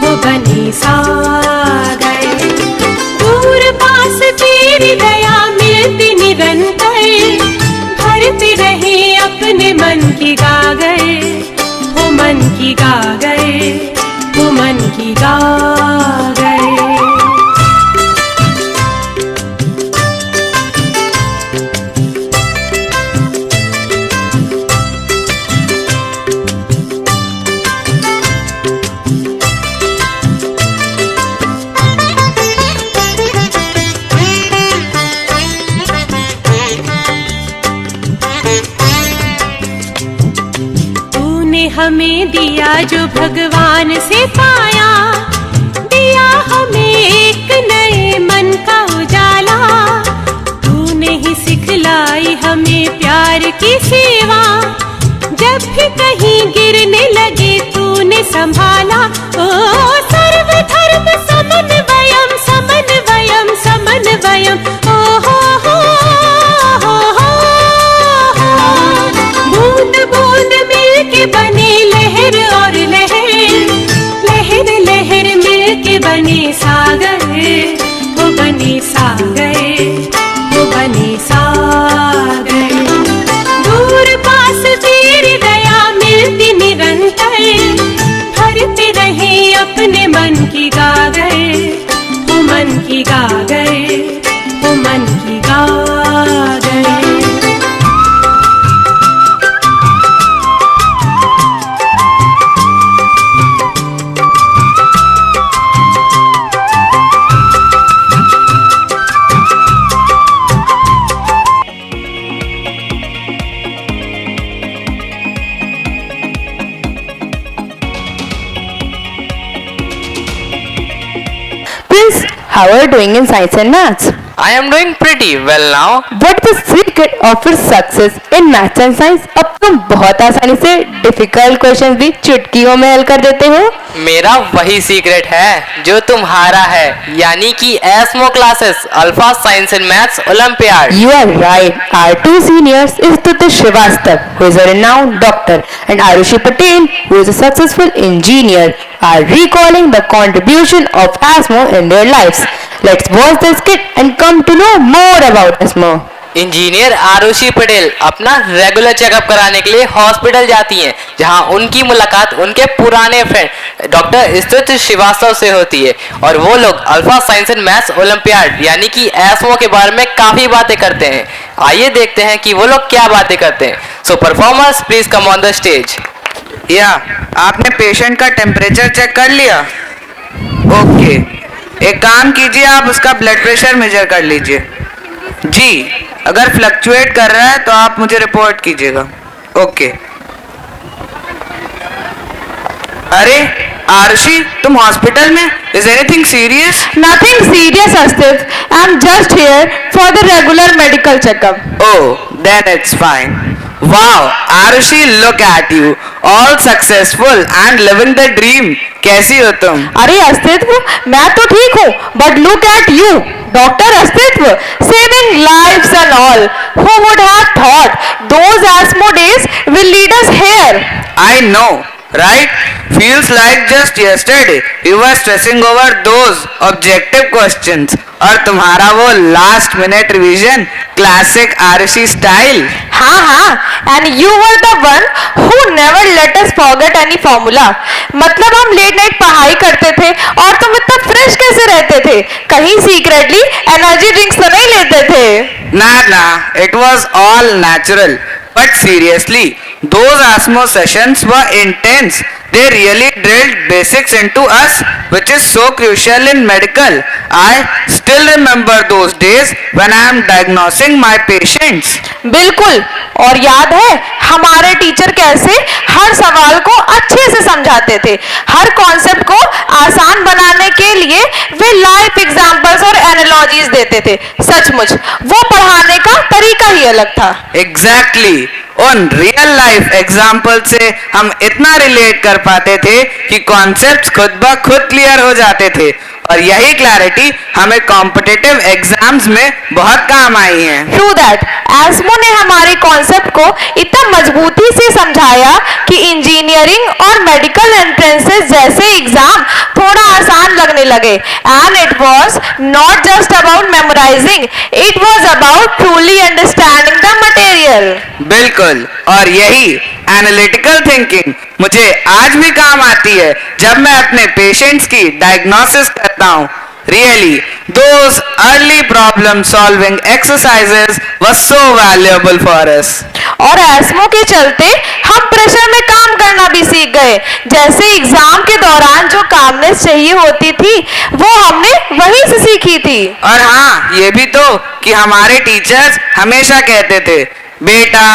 हो बने सागर. दूर पास तेरी दया मिलती निरंतर, भरते रहे अपने मन की गागर, हो मन की गागर, हो मन की गागर. हमें दिया जो भगवान से पाया, दिया हमें एक नए मन का उजाला. तूने ही सिखलाई हमें प्यार की सेवा, जब भी कहीं गिरने लगे तूने संभाला. ओ सर्वधर्म समन्वयम समन्वयम समन्वयम. ओ हो बूंद बूंद मिलके बने लहर और लहर, लहर लहर मिलके बने सागर, वो बने सागर, वो बने सागर. दूर पास तेरी दया मिलती निरंतर, भरते रहे अपने मन की गागर, वो मन की गागर, वो मन की गागर. How are you doing in science and maths? I am doing pretty well now. What is the secret of your success in maths and science? अब तुम बहुत आसानी से डिफिकल्ट क्वेश्चंस भी चुटकियों में हल कर देते हो। मेरा वही सीक्रेट है जो तुम्हारा है, यानी कि ASMO classes, alpha science and maths olympiad. You are right. Our two seniors is Tutu Srivastava, who is a renowned doctor, and Arushi Patel, who is a successful engineer, are recalling the contribution of ASMO in their lives. Let's watch the skit and come to know more about ASMO. Engineer Arushi Patel अपना regular checkup कराने के लिए hospital जाती हैं, जहां उनकी मुलाकात उनके पुराने फ्रेंड डॉक्टर स्तुति श्रीवास्तव से होती है और वो लोग alpha science and maths olympiad यानी कि एस्मो के बारे में काफी बातें करते हैं। आइए देखते हैं कि वो लोग क्या बातें करते हैं। So performers please come on the stage. या आपने पेशेंट का टेम्परेचर चेक कर लिया? ओके, एक काम कीजिए, आप उसका ब्लड प्रेशर मेजर कर लीजिए। जी, अगर फ्लक्चुएट कर रहा है तो आप मुझे रिपोर्ट कीजिएगा। ओके। अरे आरुषि, तुम हॉस्पिटल में? Is anything serious? Nothing serious, Astif. I'm just here for the regular medical checkup. Oh, then it's fine. Wow, Arushi, look at you, all successful and living the dream. कैसी हो तुम? अरे अस्तित्व, मैं तो ठीक हूँ, but look at you, doctor अस्तित्व, saving lives and all. Who would have thought those ASMO days will lead us here? I know, right? Feels like just yesterday you were stressing over those objective questions. और तुम्हारा वो last minute revision, classic Arushi style. हाँ हाँ, and you were the one who never let us forget any formula. मतलब हम late night पढ़ाई करते थे और तुम इतना फ्रेश कैसे रहते थे? कहीं सीक्रेटली एनर्जी ड्रिंक्स तो नहीं लेते थे? ना, it was all natural. But seriously, those ASMO sessions were intense. They really drilled basics into us, which is so crucial in medical. I still remember those days when I am diagnosing my patients. बिल्कुल, और याद है हमारे teacher कैसे हर सवाल को अच्छे से समझाते थे। हर कॉन्सेप्ट को आसान बनाने के लिए वे लाइफ एग्जांपल्स और एनालॉजीज देते थे। सचमुच वो पढ़ाने का तरीका ही अलग था। Exactly. उन रियल लाइफ एग्जाम्पल से हम इतना रिलेट कर पाते थे कि कॉन्सेप्ट्स खुद ब खुद क्लियर हो जाते थे और यही क्लैरिटी हमें कॉम्पिटिटिव एग्जाम्स में बहुत काम आई है। True that. ASMO ने हमारे कॉन्सेप्ट को इतना मजबूती से समझाया कि इंजीनियरिंग और मेडिकल एंट्रेंसेस जैसे एग्जाम थोड़ा आसान लगने लगे। And it was not just about memorising, it was about truly understanding the material. बिल्कुल, और यही एनालिटिकल थिंकिंग मुझे आज भी काम आती है जब मैं अपने पेशेंट्स की डायग्नोसिस करता हूँ। Really, those early problem solving exercises were so valuable for us. और एस्मो के चलते हम प्रेशर में काम करना भी सीख गए। जैसे एग्जाम के दौरान जो कामनेस चाहिए होती थी वो हमने वहीं से सीखी थी। और हाँ, ये भी तो कि हमारे टीचर्स हमेशा कहते थे, बेटा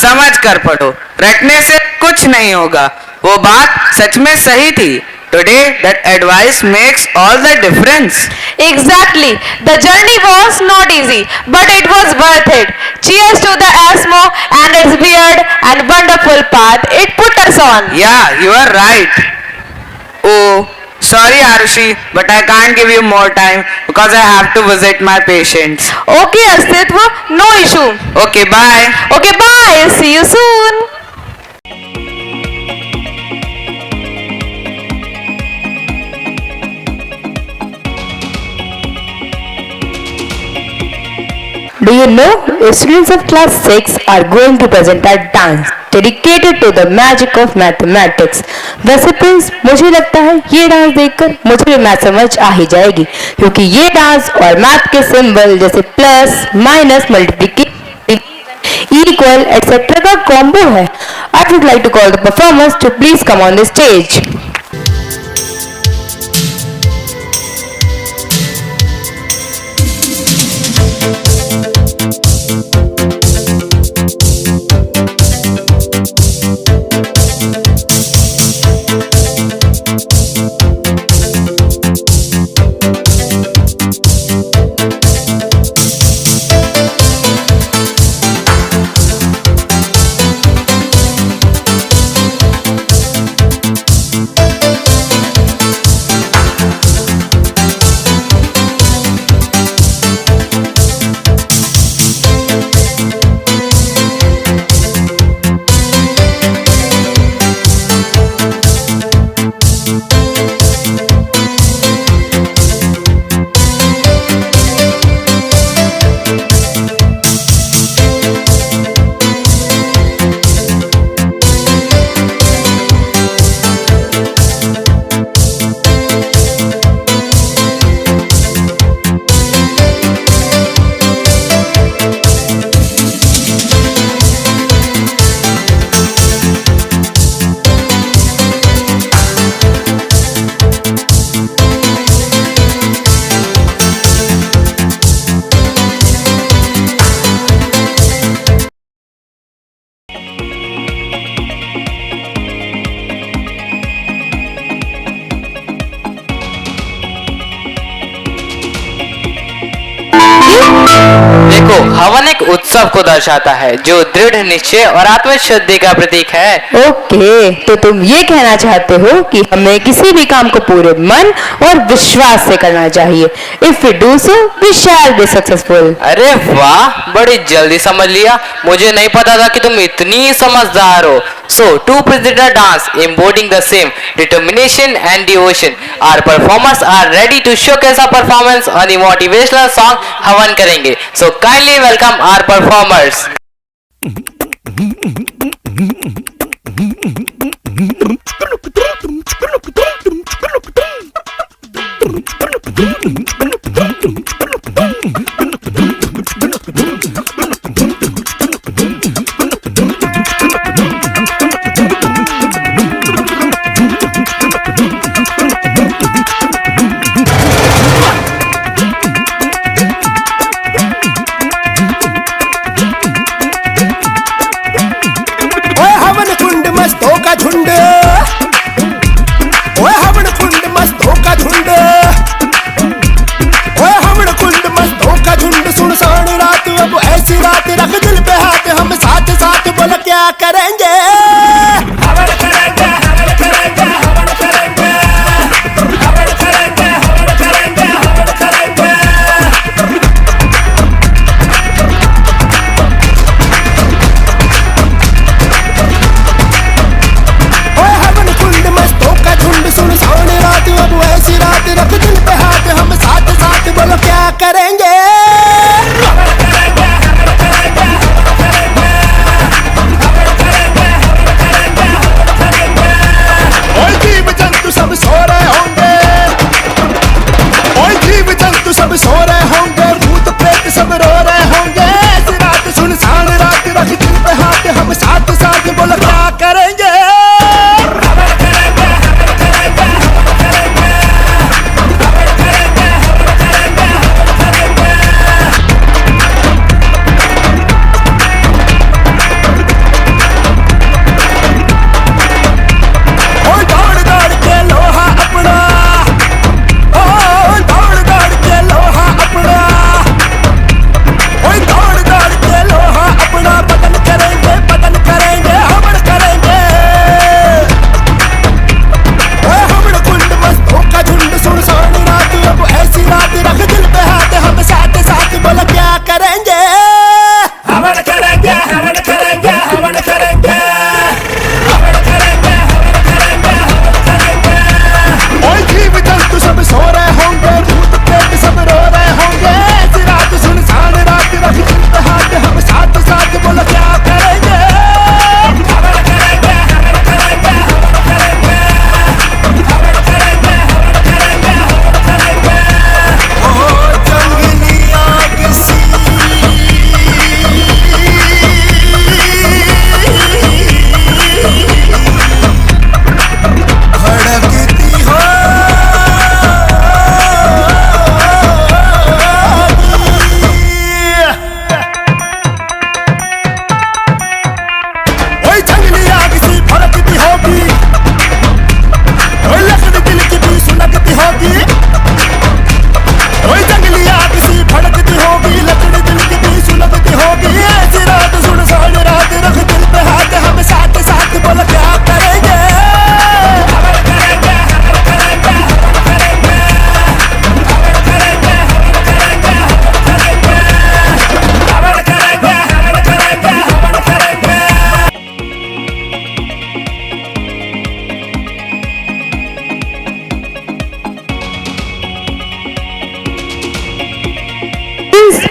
समझ कर पढ़ो, रटने से कुछ नहीं होगा। वो बात सच में सही थी। Today, that advice makes all the difference. Exactly. The journey was not easy, but it was worth it. Cheers to the ASMO and its weird and wonderful path it put us on. Yeah, you are right. Oh, sorry Arushi, but I can't give you more time because I have to visit my patients. Okay, Astitva, no issue. Okay, bye. Okay, bye. See you soon. Do you know, students of class 6 are going to present a dance dedicated to the magic of mathematics. वैसे Prince, मुझे लगता है ये dance देखकर मुझे भी math समझ आ ही जाएगी, क्योंकि ये डांस और मैथ के सिंबल जैसे plus, minus, multiplication, equal etcetera का कॉम्बो है। I would like to call the performers to please come on the stage. देखो, हवन एक उत्सव को दर्शाता है जो दृढ़ निश्चय और आत्मशुद्धि का प्रतीक है। ओके, तो तुम ये कहना चाहते हो कि हमें किसी भी काम को पूरे मन और विश्वास से करना चाहिए। If we do so, we shall be successful. अरे वाह, बड़ी जल्दी समझ लिया। मुझे नहीं पता था कि तुम इतनी समझदार हो। So, to present a dance embodying the same determination and devotion, our performers are ready to showcase a performance on the motivational song हवन करेंगे। So, kindly welcome our performers.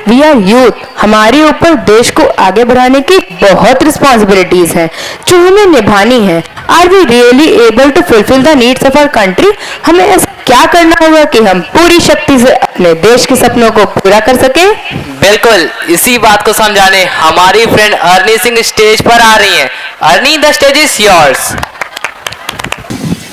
We are youth, हमारे ऊपर देश को आगे बढ़ाने की बहुत रिस्पॉन्सिबिलिटीज हैं जो हमें निभानी है। Are we really able to fulfil the needs of our country? हमें ऐसा क्या करना होगा कि हम पूरी शक्ति से अपने देश के सपनों को पूरा कर सके? बिल्कुल, इसी बात को समझाने हमारी फ्रेंड अर्नी सिंह स्टेज पर आ रही हैं। Arni, the stage is yours.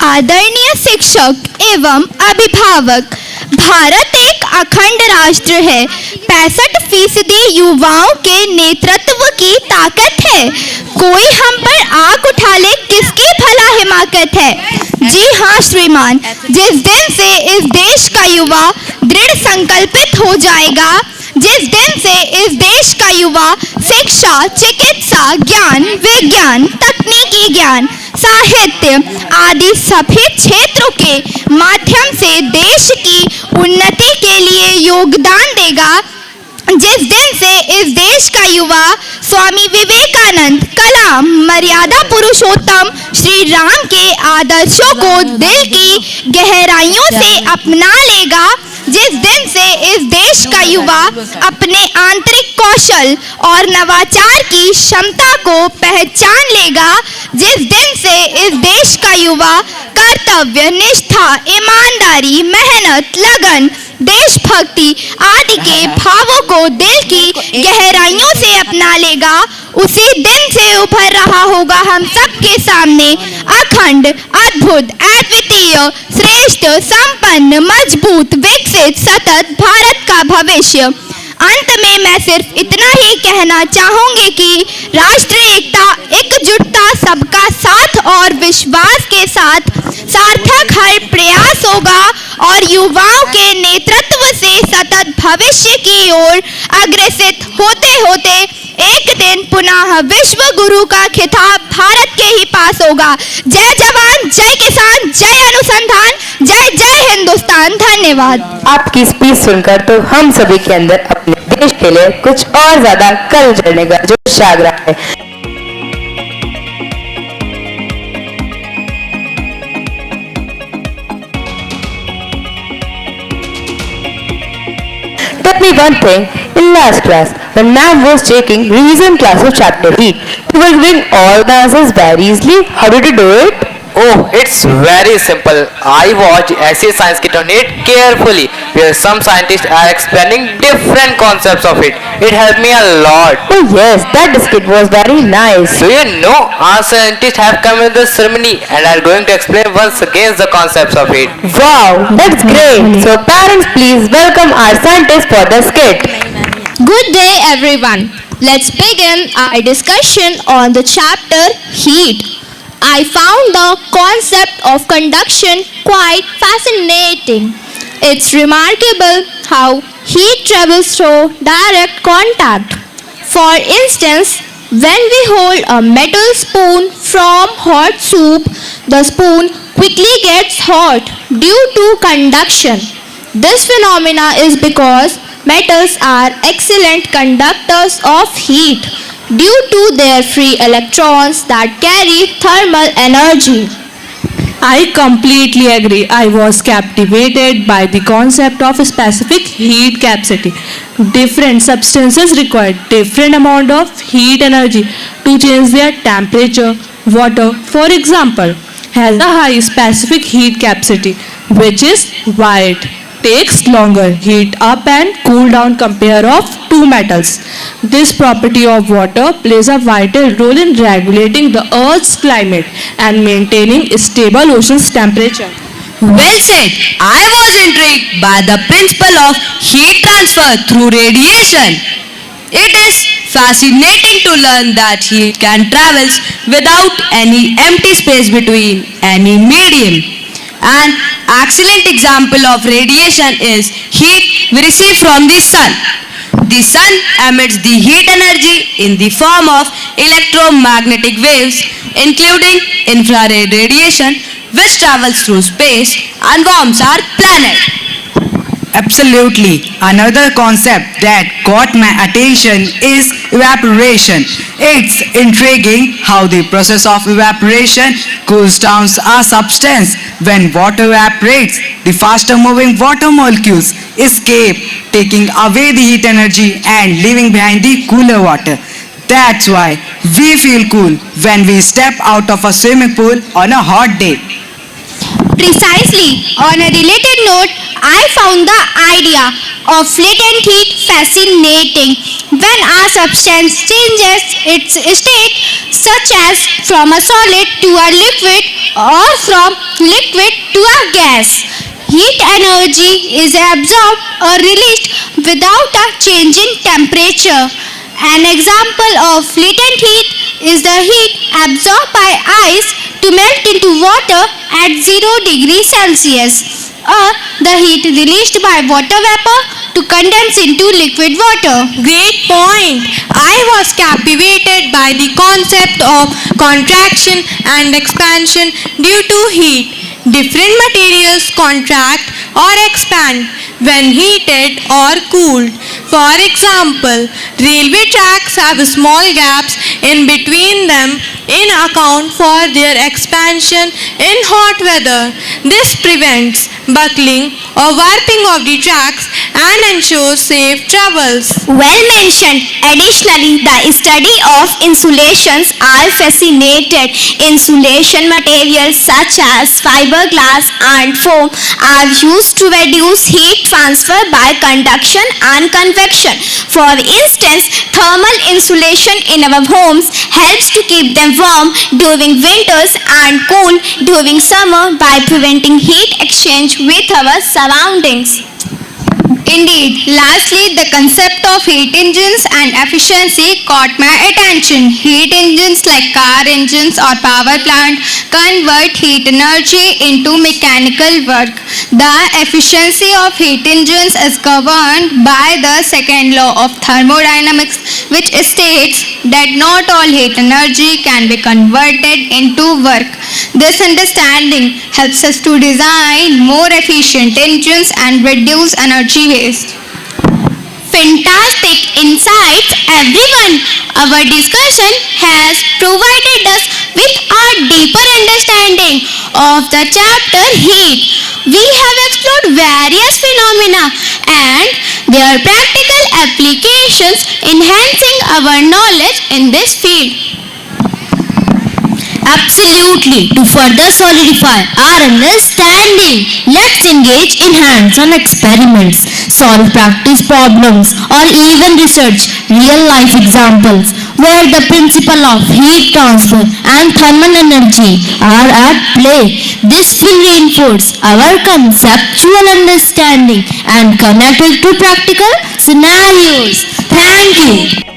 आदरणीय शिक्षक एवं अभिभावक, भारत एक अखंड राष्ट्र है। 65% युवाओं के नेतृत्व की ताकत है। कोई हम पर आंख उठा ले, किसकी भला हिमाकत है। जी हाँ श्रीमान, जिस दिन से इस देश का युवा दृढ़ संकल्पित हो जाएगा, जिस दिन से इस देश का युवा शिक्षा, चिकित्सा, ज्ञान, विज्ञान, तकनीकी ज्ञान, साहित्य आदि सभी क्षेत्रों के माध्यम से देश की उन्नति के लिए योगदान देगा, जिस दिन से इस देश का युवा स्वामी विवेकानंद, कलाम, मर्यादा पुरुषोत्तम श्री राम के आदर्शों को दिल की गहराइयों से अपना लेगा, जिस दिन से इस देश का युवा अपने आंतरिक कौशल और नवाचार की क्षमता को पहचान लेगा, जिस दिन से इस देश का युवा कर्तव्य, निष्ठा, ईमानदारी, मेहनत, लगन, देशभक्ति आदि के भावों को दिल की गहराइयों से अपना लेगा, उसी दिन से उभर रहा होगा हम सबके सामने अखंड, अद्भुत, अद्वितीय, श्रेष्ठ, संपन्न, मजबूत, विकसित, सतत भारत का भविष्य। अंत में मैं सिर्फ इतना ही कहना चाहूंगी कि राष्ट्रीय एकता, एकजुटता, सबका साथ और विश्वास के साथ सार्थक हर प्रयास होगा और युवाओं के नेतृत्व से सतत भविष्य की ओर अग्रसित होते होते एक दिन पुनः विश्व गुरु का खिताब भारत के ही पास होगा। जय जवान, जय किसान, जय अनुसंधान, जय जय हिंदुस्तान। धन्यवाद। आपकी स्पीच सुनकर तो हम सभी के अंदर अपने देश के लिए कुछ और ज्यादा कल जड़ने का जोश जाग रहा है। Tell me one thing, in last class, when ma'am was taking revision class of chapter heat, you were doing all the answers very easily. How did you do it? Oh, it's very simple. I watched essay science kit on it carefully, where some scientists are explaining different concepts of it. It helped me a lot. Oh yes, that skit was very nice. Do you know our scientists have come in the ceremony and are going to explain once again the concepts of it. Wow, that's great. So parents, please welcome our scientists for the skit. Good day, everyone. Let's begin our discussion on the chapter Heat. I found the concept of conduction quite fascinating. It's remarkable how heat travels through direct contact. For instance, when we hold a metal spoon from hot soup, the spoon quickly gets hot due to conduction. This phenomena is because metals are excellent conductors of heat due to their free electrons that carry thermal energy. I completely agree. I was captivated by the concept of specific heat capacity. Different substances require different amount of heat energy to change their temperature. Water, for example, has a high specific heat capacity, which is why it takes longer heat up and cool down compare of two metals. This property of water plays a vital role in regulating the Earth's climate and maintaining stable ocean's temperature. Well said. I was intrigued by the principle of heat transfer through radiation. It is fascinating to learn that heat can travel without any empty space between any medium. An excellent example of radiation is heat we receive from the sun. The sun emits the heat energy in the form of electromagnetic waves, including infrared radiation, which travels through space and warms our planet. Absolutely. Another concept that caught my attention is evaporation. It's intriguing how the process of evaporation cools down a substance. When water evaporates, the faster moving water molecules escape, taking away the heat energy and leaving behind the cooler water. That's why we feel cool when we step out of a swimming pool on a hot day. Precisely. On a related note, I found the idea of latent heat fascinating. When a substance changes its state, such as from a solid to a liquid or from liquid to a gas, heat energy is absorbed or released without a change in temperature. An example of latent heat is the heat absorbed by ice to melt into water at 0 degrees Celsius, or the heat released by water vapor to condense into liquid water. Great point. I was captivated by the concept of contraction and expansion due to heat. Different materials contract or expand when heated or cooled. For example, railway tracks have small gaps in between them in account for their expansion in hot weather. This prevents buckling or warping of the tracks and ensures safe travels. Well mentioned. Additionally, the study of insulations are fascinated. Insulation materials such as fiberglass and foam are used to reduce heat transfer by conduction and convection. For instance, thermal insulation in our homes helps to keep them warm during winters and cool during summer by preventing heat exchange with our surroundings. Indeed. Lastly, the concept of heat engines and efficiency caught my attention. Heat engines like car engines or power plant convert heat energy into mechanical work. The efficiency of heat engines is governed by the second law of thermodynamics, which states that not all heat energy can be converted into work. This understanding helps us to design more efficient engines and reduce energy waste. Fantastic insights, everyone! Our discussion has provided us with a deeper understanding of the chapter Heat. We have explored various phenomena and their practical applications, enhancing our knowledge in this field. Absolutely. To further solidify our understanding, let's engage in hands-on experiments, solve practice problems, or even research real-life examples where the principle of heat transfer and thermal energy are at play. This will reinforce our conceptual understanding and connect it to practical scenarios. Thank you.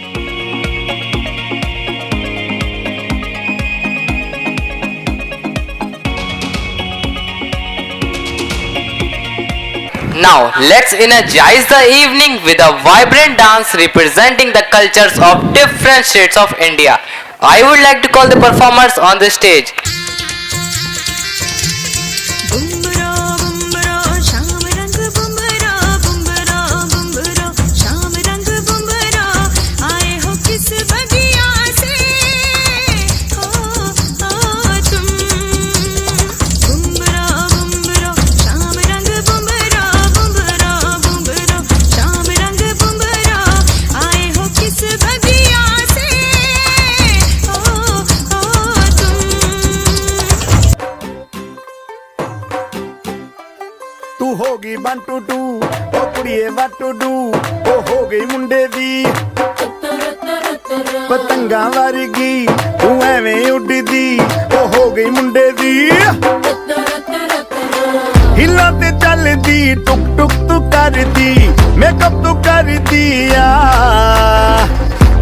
Now, let's energize the evening with a vibrant dance representing the cultures of different states of India. I would like to call the performers on the stage. ਹੋ ਗਈ 1 2 2 ਉਹ ਕੁੜੀਏ what to do ਉਹ ਹੋ ਗਈ ਮੁੰਡੇ ਦੀ ਪਤੰਗਾਂ ਵਰਗੀ ਤੂੰ ਐਵੇਂ ਉੱਡਦੀ ਉਹ ਹੋ ਗਈ ਮੁੰਡੇ ਦੀ ਹਿੱਲਾਂ ਤੇ ਚੱਲਦੀ ਟੁਕ ਟੁਕ ਤੂੰ ਕਰਦੀ ਮੇਕਅਪ ਤੂੰ ਕਰਦੀ ਆ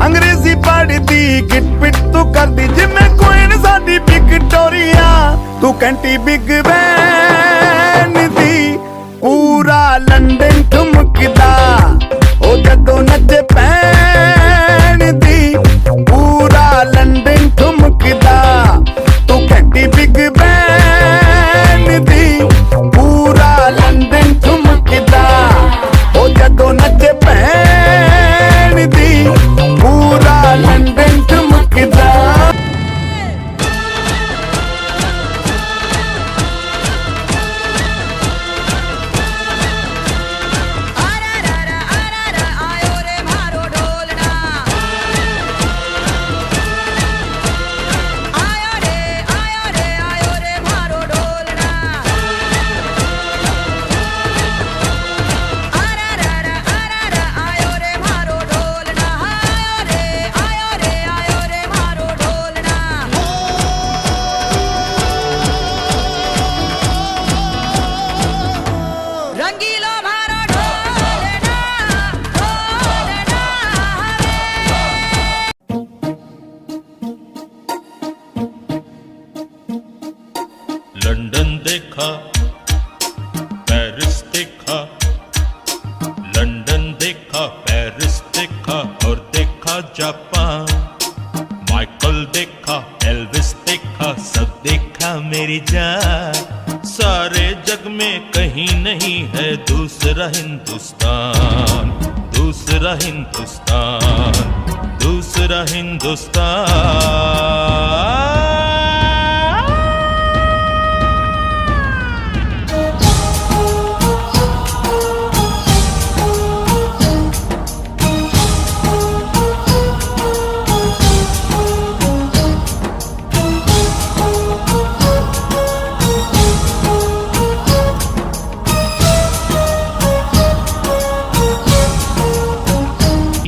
ਅੰਗਰੇਜ਼ੀ ਪੜ੍ਹਦੀ ਗਿਟ ਪਿਟ ਤੂੰ ਕਰਦੀ ਜਿਵੇਂ ਕੁਈਨ ਸਾਡੀ ਵਿਕਟੋਰੀਆ ਤੂੰ ਕੈਂਟੀ ਬਿਗ ਬੈਨ ਦੀ ਪੂਰਾ ਲੰਡਨ ਠੁਮਕਦਾ ਉਹ ਜਦੋਂ ਨੱਚੇ ਪੈਣ ਦੀ ਪੂਰਾ ਲੰਡਨ ਠੁਮਕਦਾ ਤੂੰ ਕੈਂਟੀ ਬਿਗ ਬੈਨ ਦੀ ਪੂਰਾ ਲੰਡਨ ਠੁਮਕਦਾ ਉਹ ਜਦੋਂ ਨੱਚੇ ਪੈਣ ਦੀ ਪੂਰਾ ਲੰਡਨ ਠੁਮਕਦਾ लंदन देखा पेरिस देखा लंदन मेरी जान, सारे जग में कहीं नहीं है दूसरा हिंदुस्तान, दूसरा हिंदुस्तान, दूसरा हिंदुस्तान।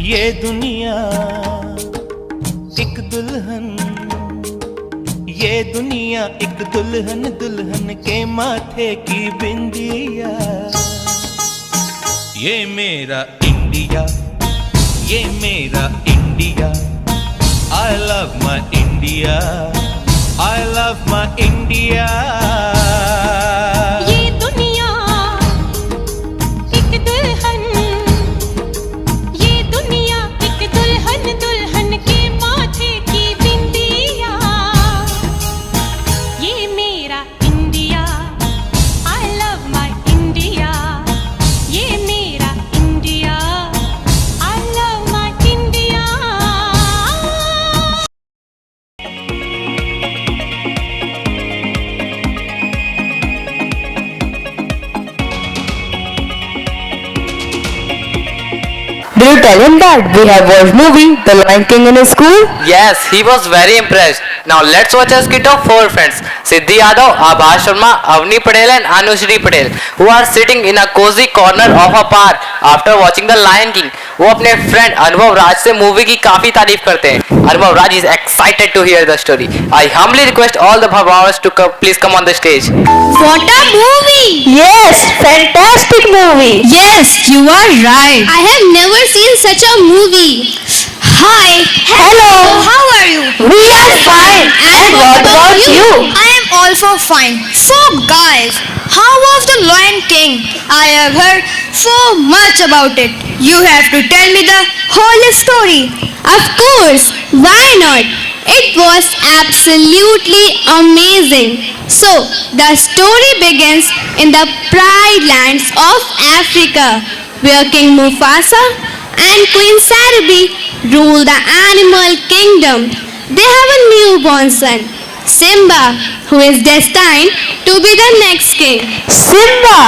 ये दुनिया एक दुल्हन, ये दुनिया एक दुल्हन, दुल्हन के माथे की बिंदिया। ये मेरा इंडिया, ये मेरा India, I love my India, I love my India। ये दुनिया एक दुल्हन, ये दुनिया एक दुल्हन, दुल्हन के माथे की बिंदिया। ये मेरा India, I love my India, ये मेरा India, I love my India। Do you tell him that we have watched movie The Lion King in his school? Yes, he was very impressed. Now let's watch a skit of four friends, Siddhi Yadav, Abhas Sharma, Avni Patel and Anushri Patel, who are sitting in a cozy corner of a park after watching The Lion King। वो अपने friend अनुभव राज से movie की काफी तारीफ करते हैं। अनुभव राज is excited to hear the story. I humbly request all the performers to please come on the stage. What a movie! Yes, fantastic movie. Yes, you are right. I have never seen such a movie. Hi. Hello. How are you? We are fine. And what about you? I am also fine. So guys, how was The Lion King? I have heard so much about it. You have to tell me the whole story. Of course. Why not? It was absolutely amazing. So, the story begins in the Pride Lands of Africa, where King Mufasa and Queen Sarabi rule the animal kingdom. They have a newborn son, Simba, who is destined to be the next king. Simba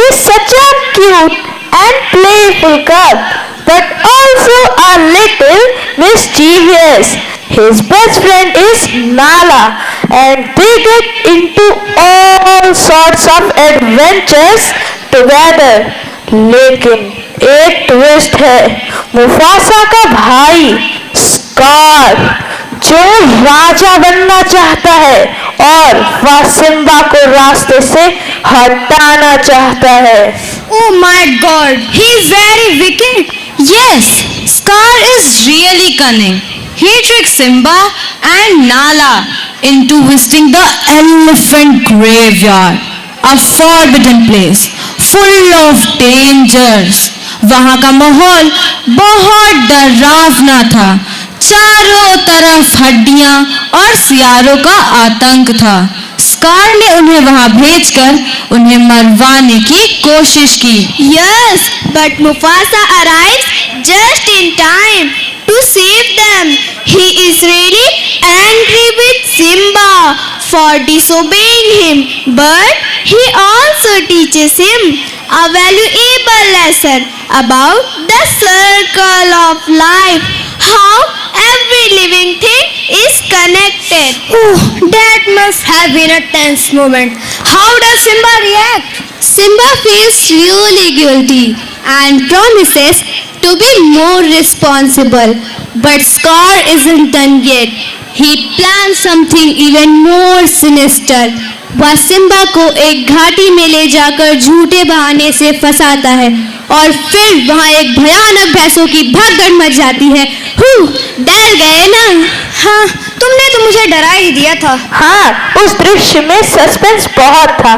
is such a cute and playful cub, but also a little mischievous. His best friend is Nala, and they get into all sorts of adventures together. लेकिन एक twist है, Mufasa का भाई scar जो राजा बनना चाहता है और वह सिम्बा को रास्ते से हटाना चाहता है। Oh my God, he is very wicked. Yes, Scar is really cunning. He tricks Simba and Nala into visiting the elephant graveyard, a forbidden place full of dangers. वहाँ का माहौल बहुत डरावना था। चारों तरफ हड्डियाँ और सियारों का आतंक था। स्कार ने उन्हें वहाँ भेजकर उन्हें मरवाने की कोशिश की। Yes, but Mufasa arrives just in time to save them. He is really angry with Simba for disobeying him, but he also teaches him a valuable lesson about the circle of life, how every living thing is connected. Oh, that must have been a tense moment. How does Simba react? Simba feels really guilty and promises to be more responsible. But Scar isn't done yet. He plans something even more sinister. वह Simba को एक घाटी में ले जाकर झूठे बहाने से फंसाता है और फिर वहाँ एक भयानक भैंसों की भगदड़ मच जाती है। डर गए ना? हाँ, तुमने तो मुझे डरा ही दिया था। हाँ, उस दृश्य में सस्पेंस बहुत था।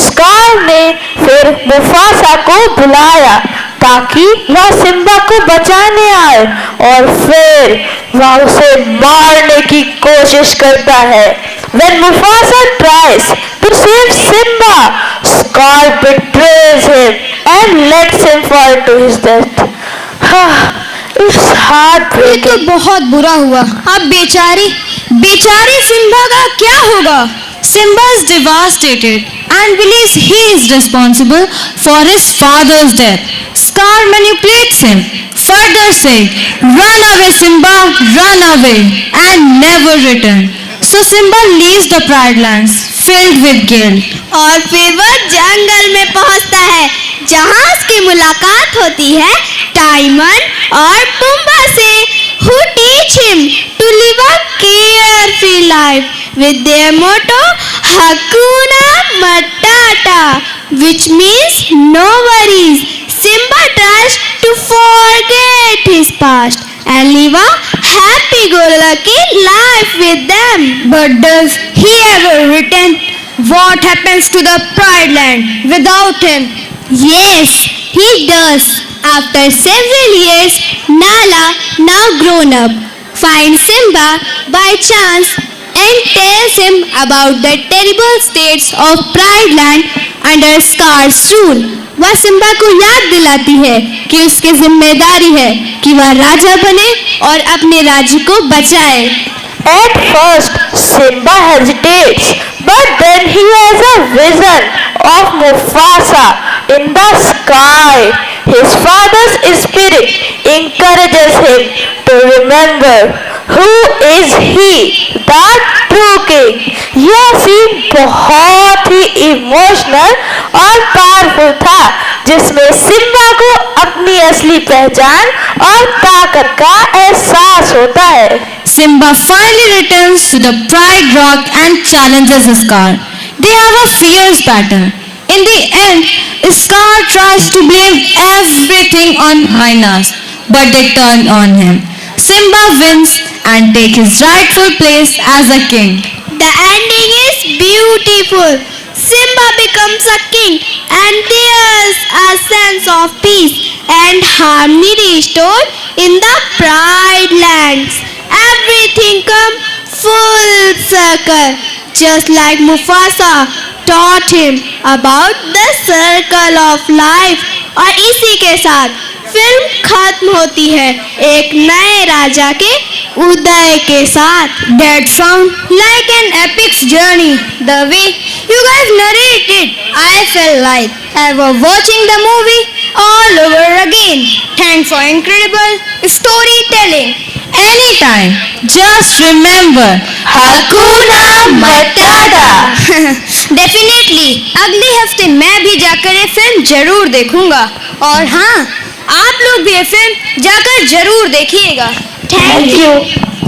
स्कार ने फिर मुफासा को बुलाया ताकि वह सिम्बा को बचाने आए और फिर वह उसे मारने की कोशिश करता है। When Mufasa tries to save Simba, Scar betrays him and lets him fall to his death. It's ये heartbreaking. तो बहुत बुरा हुआ। अब बेचारी सिम्बा का क्या होगा? Simba is devastated and believes he is responsible for his father's death. Scar manipulates him, further saying, "Run away, Simba, run away, and never return." So Simba leaves the Pride Lands filled with guilt. और फिर वो जंगल में पहुंचता है जहां उसकी मुलाकात होती है टाइमन और पुम्बा से, who teach him to live a carefree life with their motto Hakuna Matata, which means no worries. Simba tries to forget his past and live a happy-go-lucky life with them. But does he ever return? What happens to the Pride Land without him? Yes, he does. After several years, Nala, now grown up, finds Simba by chance and tells him about the terrible states of Pride Land under Scar's rule. वह Simba को याद दिलाती है कि उसकी जिम्मेदारी है कि वह राजा बने और अपने राज्य को बचाए। At first, Simba hesitates, but then he has a vision of Mufasa in the sky. His father's spirit encourages him to remember who is he, that true king. यह सीन बहुत ही इमोशनल और पावरफुल था, जिसमें Simba को अपनी असली पहचान और ताकत का एहसास होता है। Simba finally returns to the Pride Rock and challenges Scar. They have a fierce battle. In the end, Scar tries to blame everything on hyenas, but they turn on him. Simba wins and takes his rightful place as a king. The ending is beautiful. Simba becomes a king and there's a sense of peace and harmony restored in the Pride Lands. Everything comes full circle, just like Mufasa taught him about the circle of life. और इसी के साथ film खत्म होती है एक नए राजा के उदय के साथ। That sound like an epic journey. The way you guys narrated, I felt like I was watching the movie all over again. Thanks for incredible storytelling. Anytime, just remember Hakuna Matata. Definitely अगले हफ्ते मैं भी जाकर ये film जरूर देखूंगा। और हाँ, आप लोग भी ये फिल्म जाकर जरूर देखिएगा। Thank you.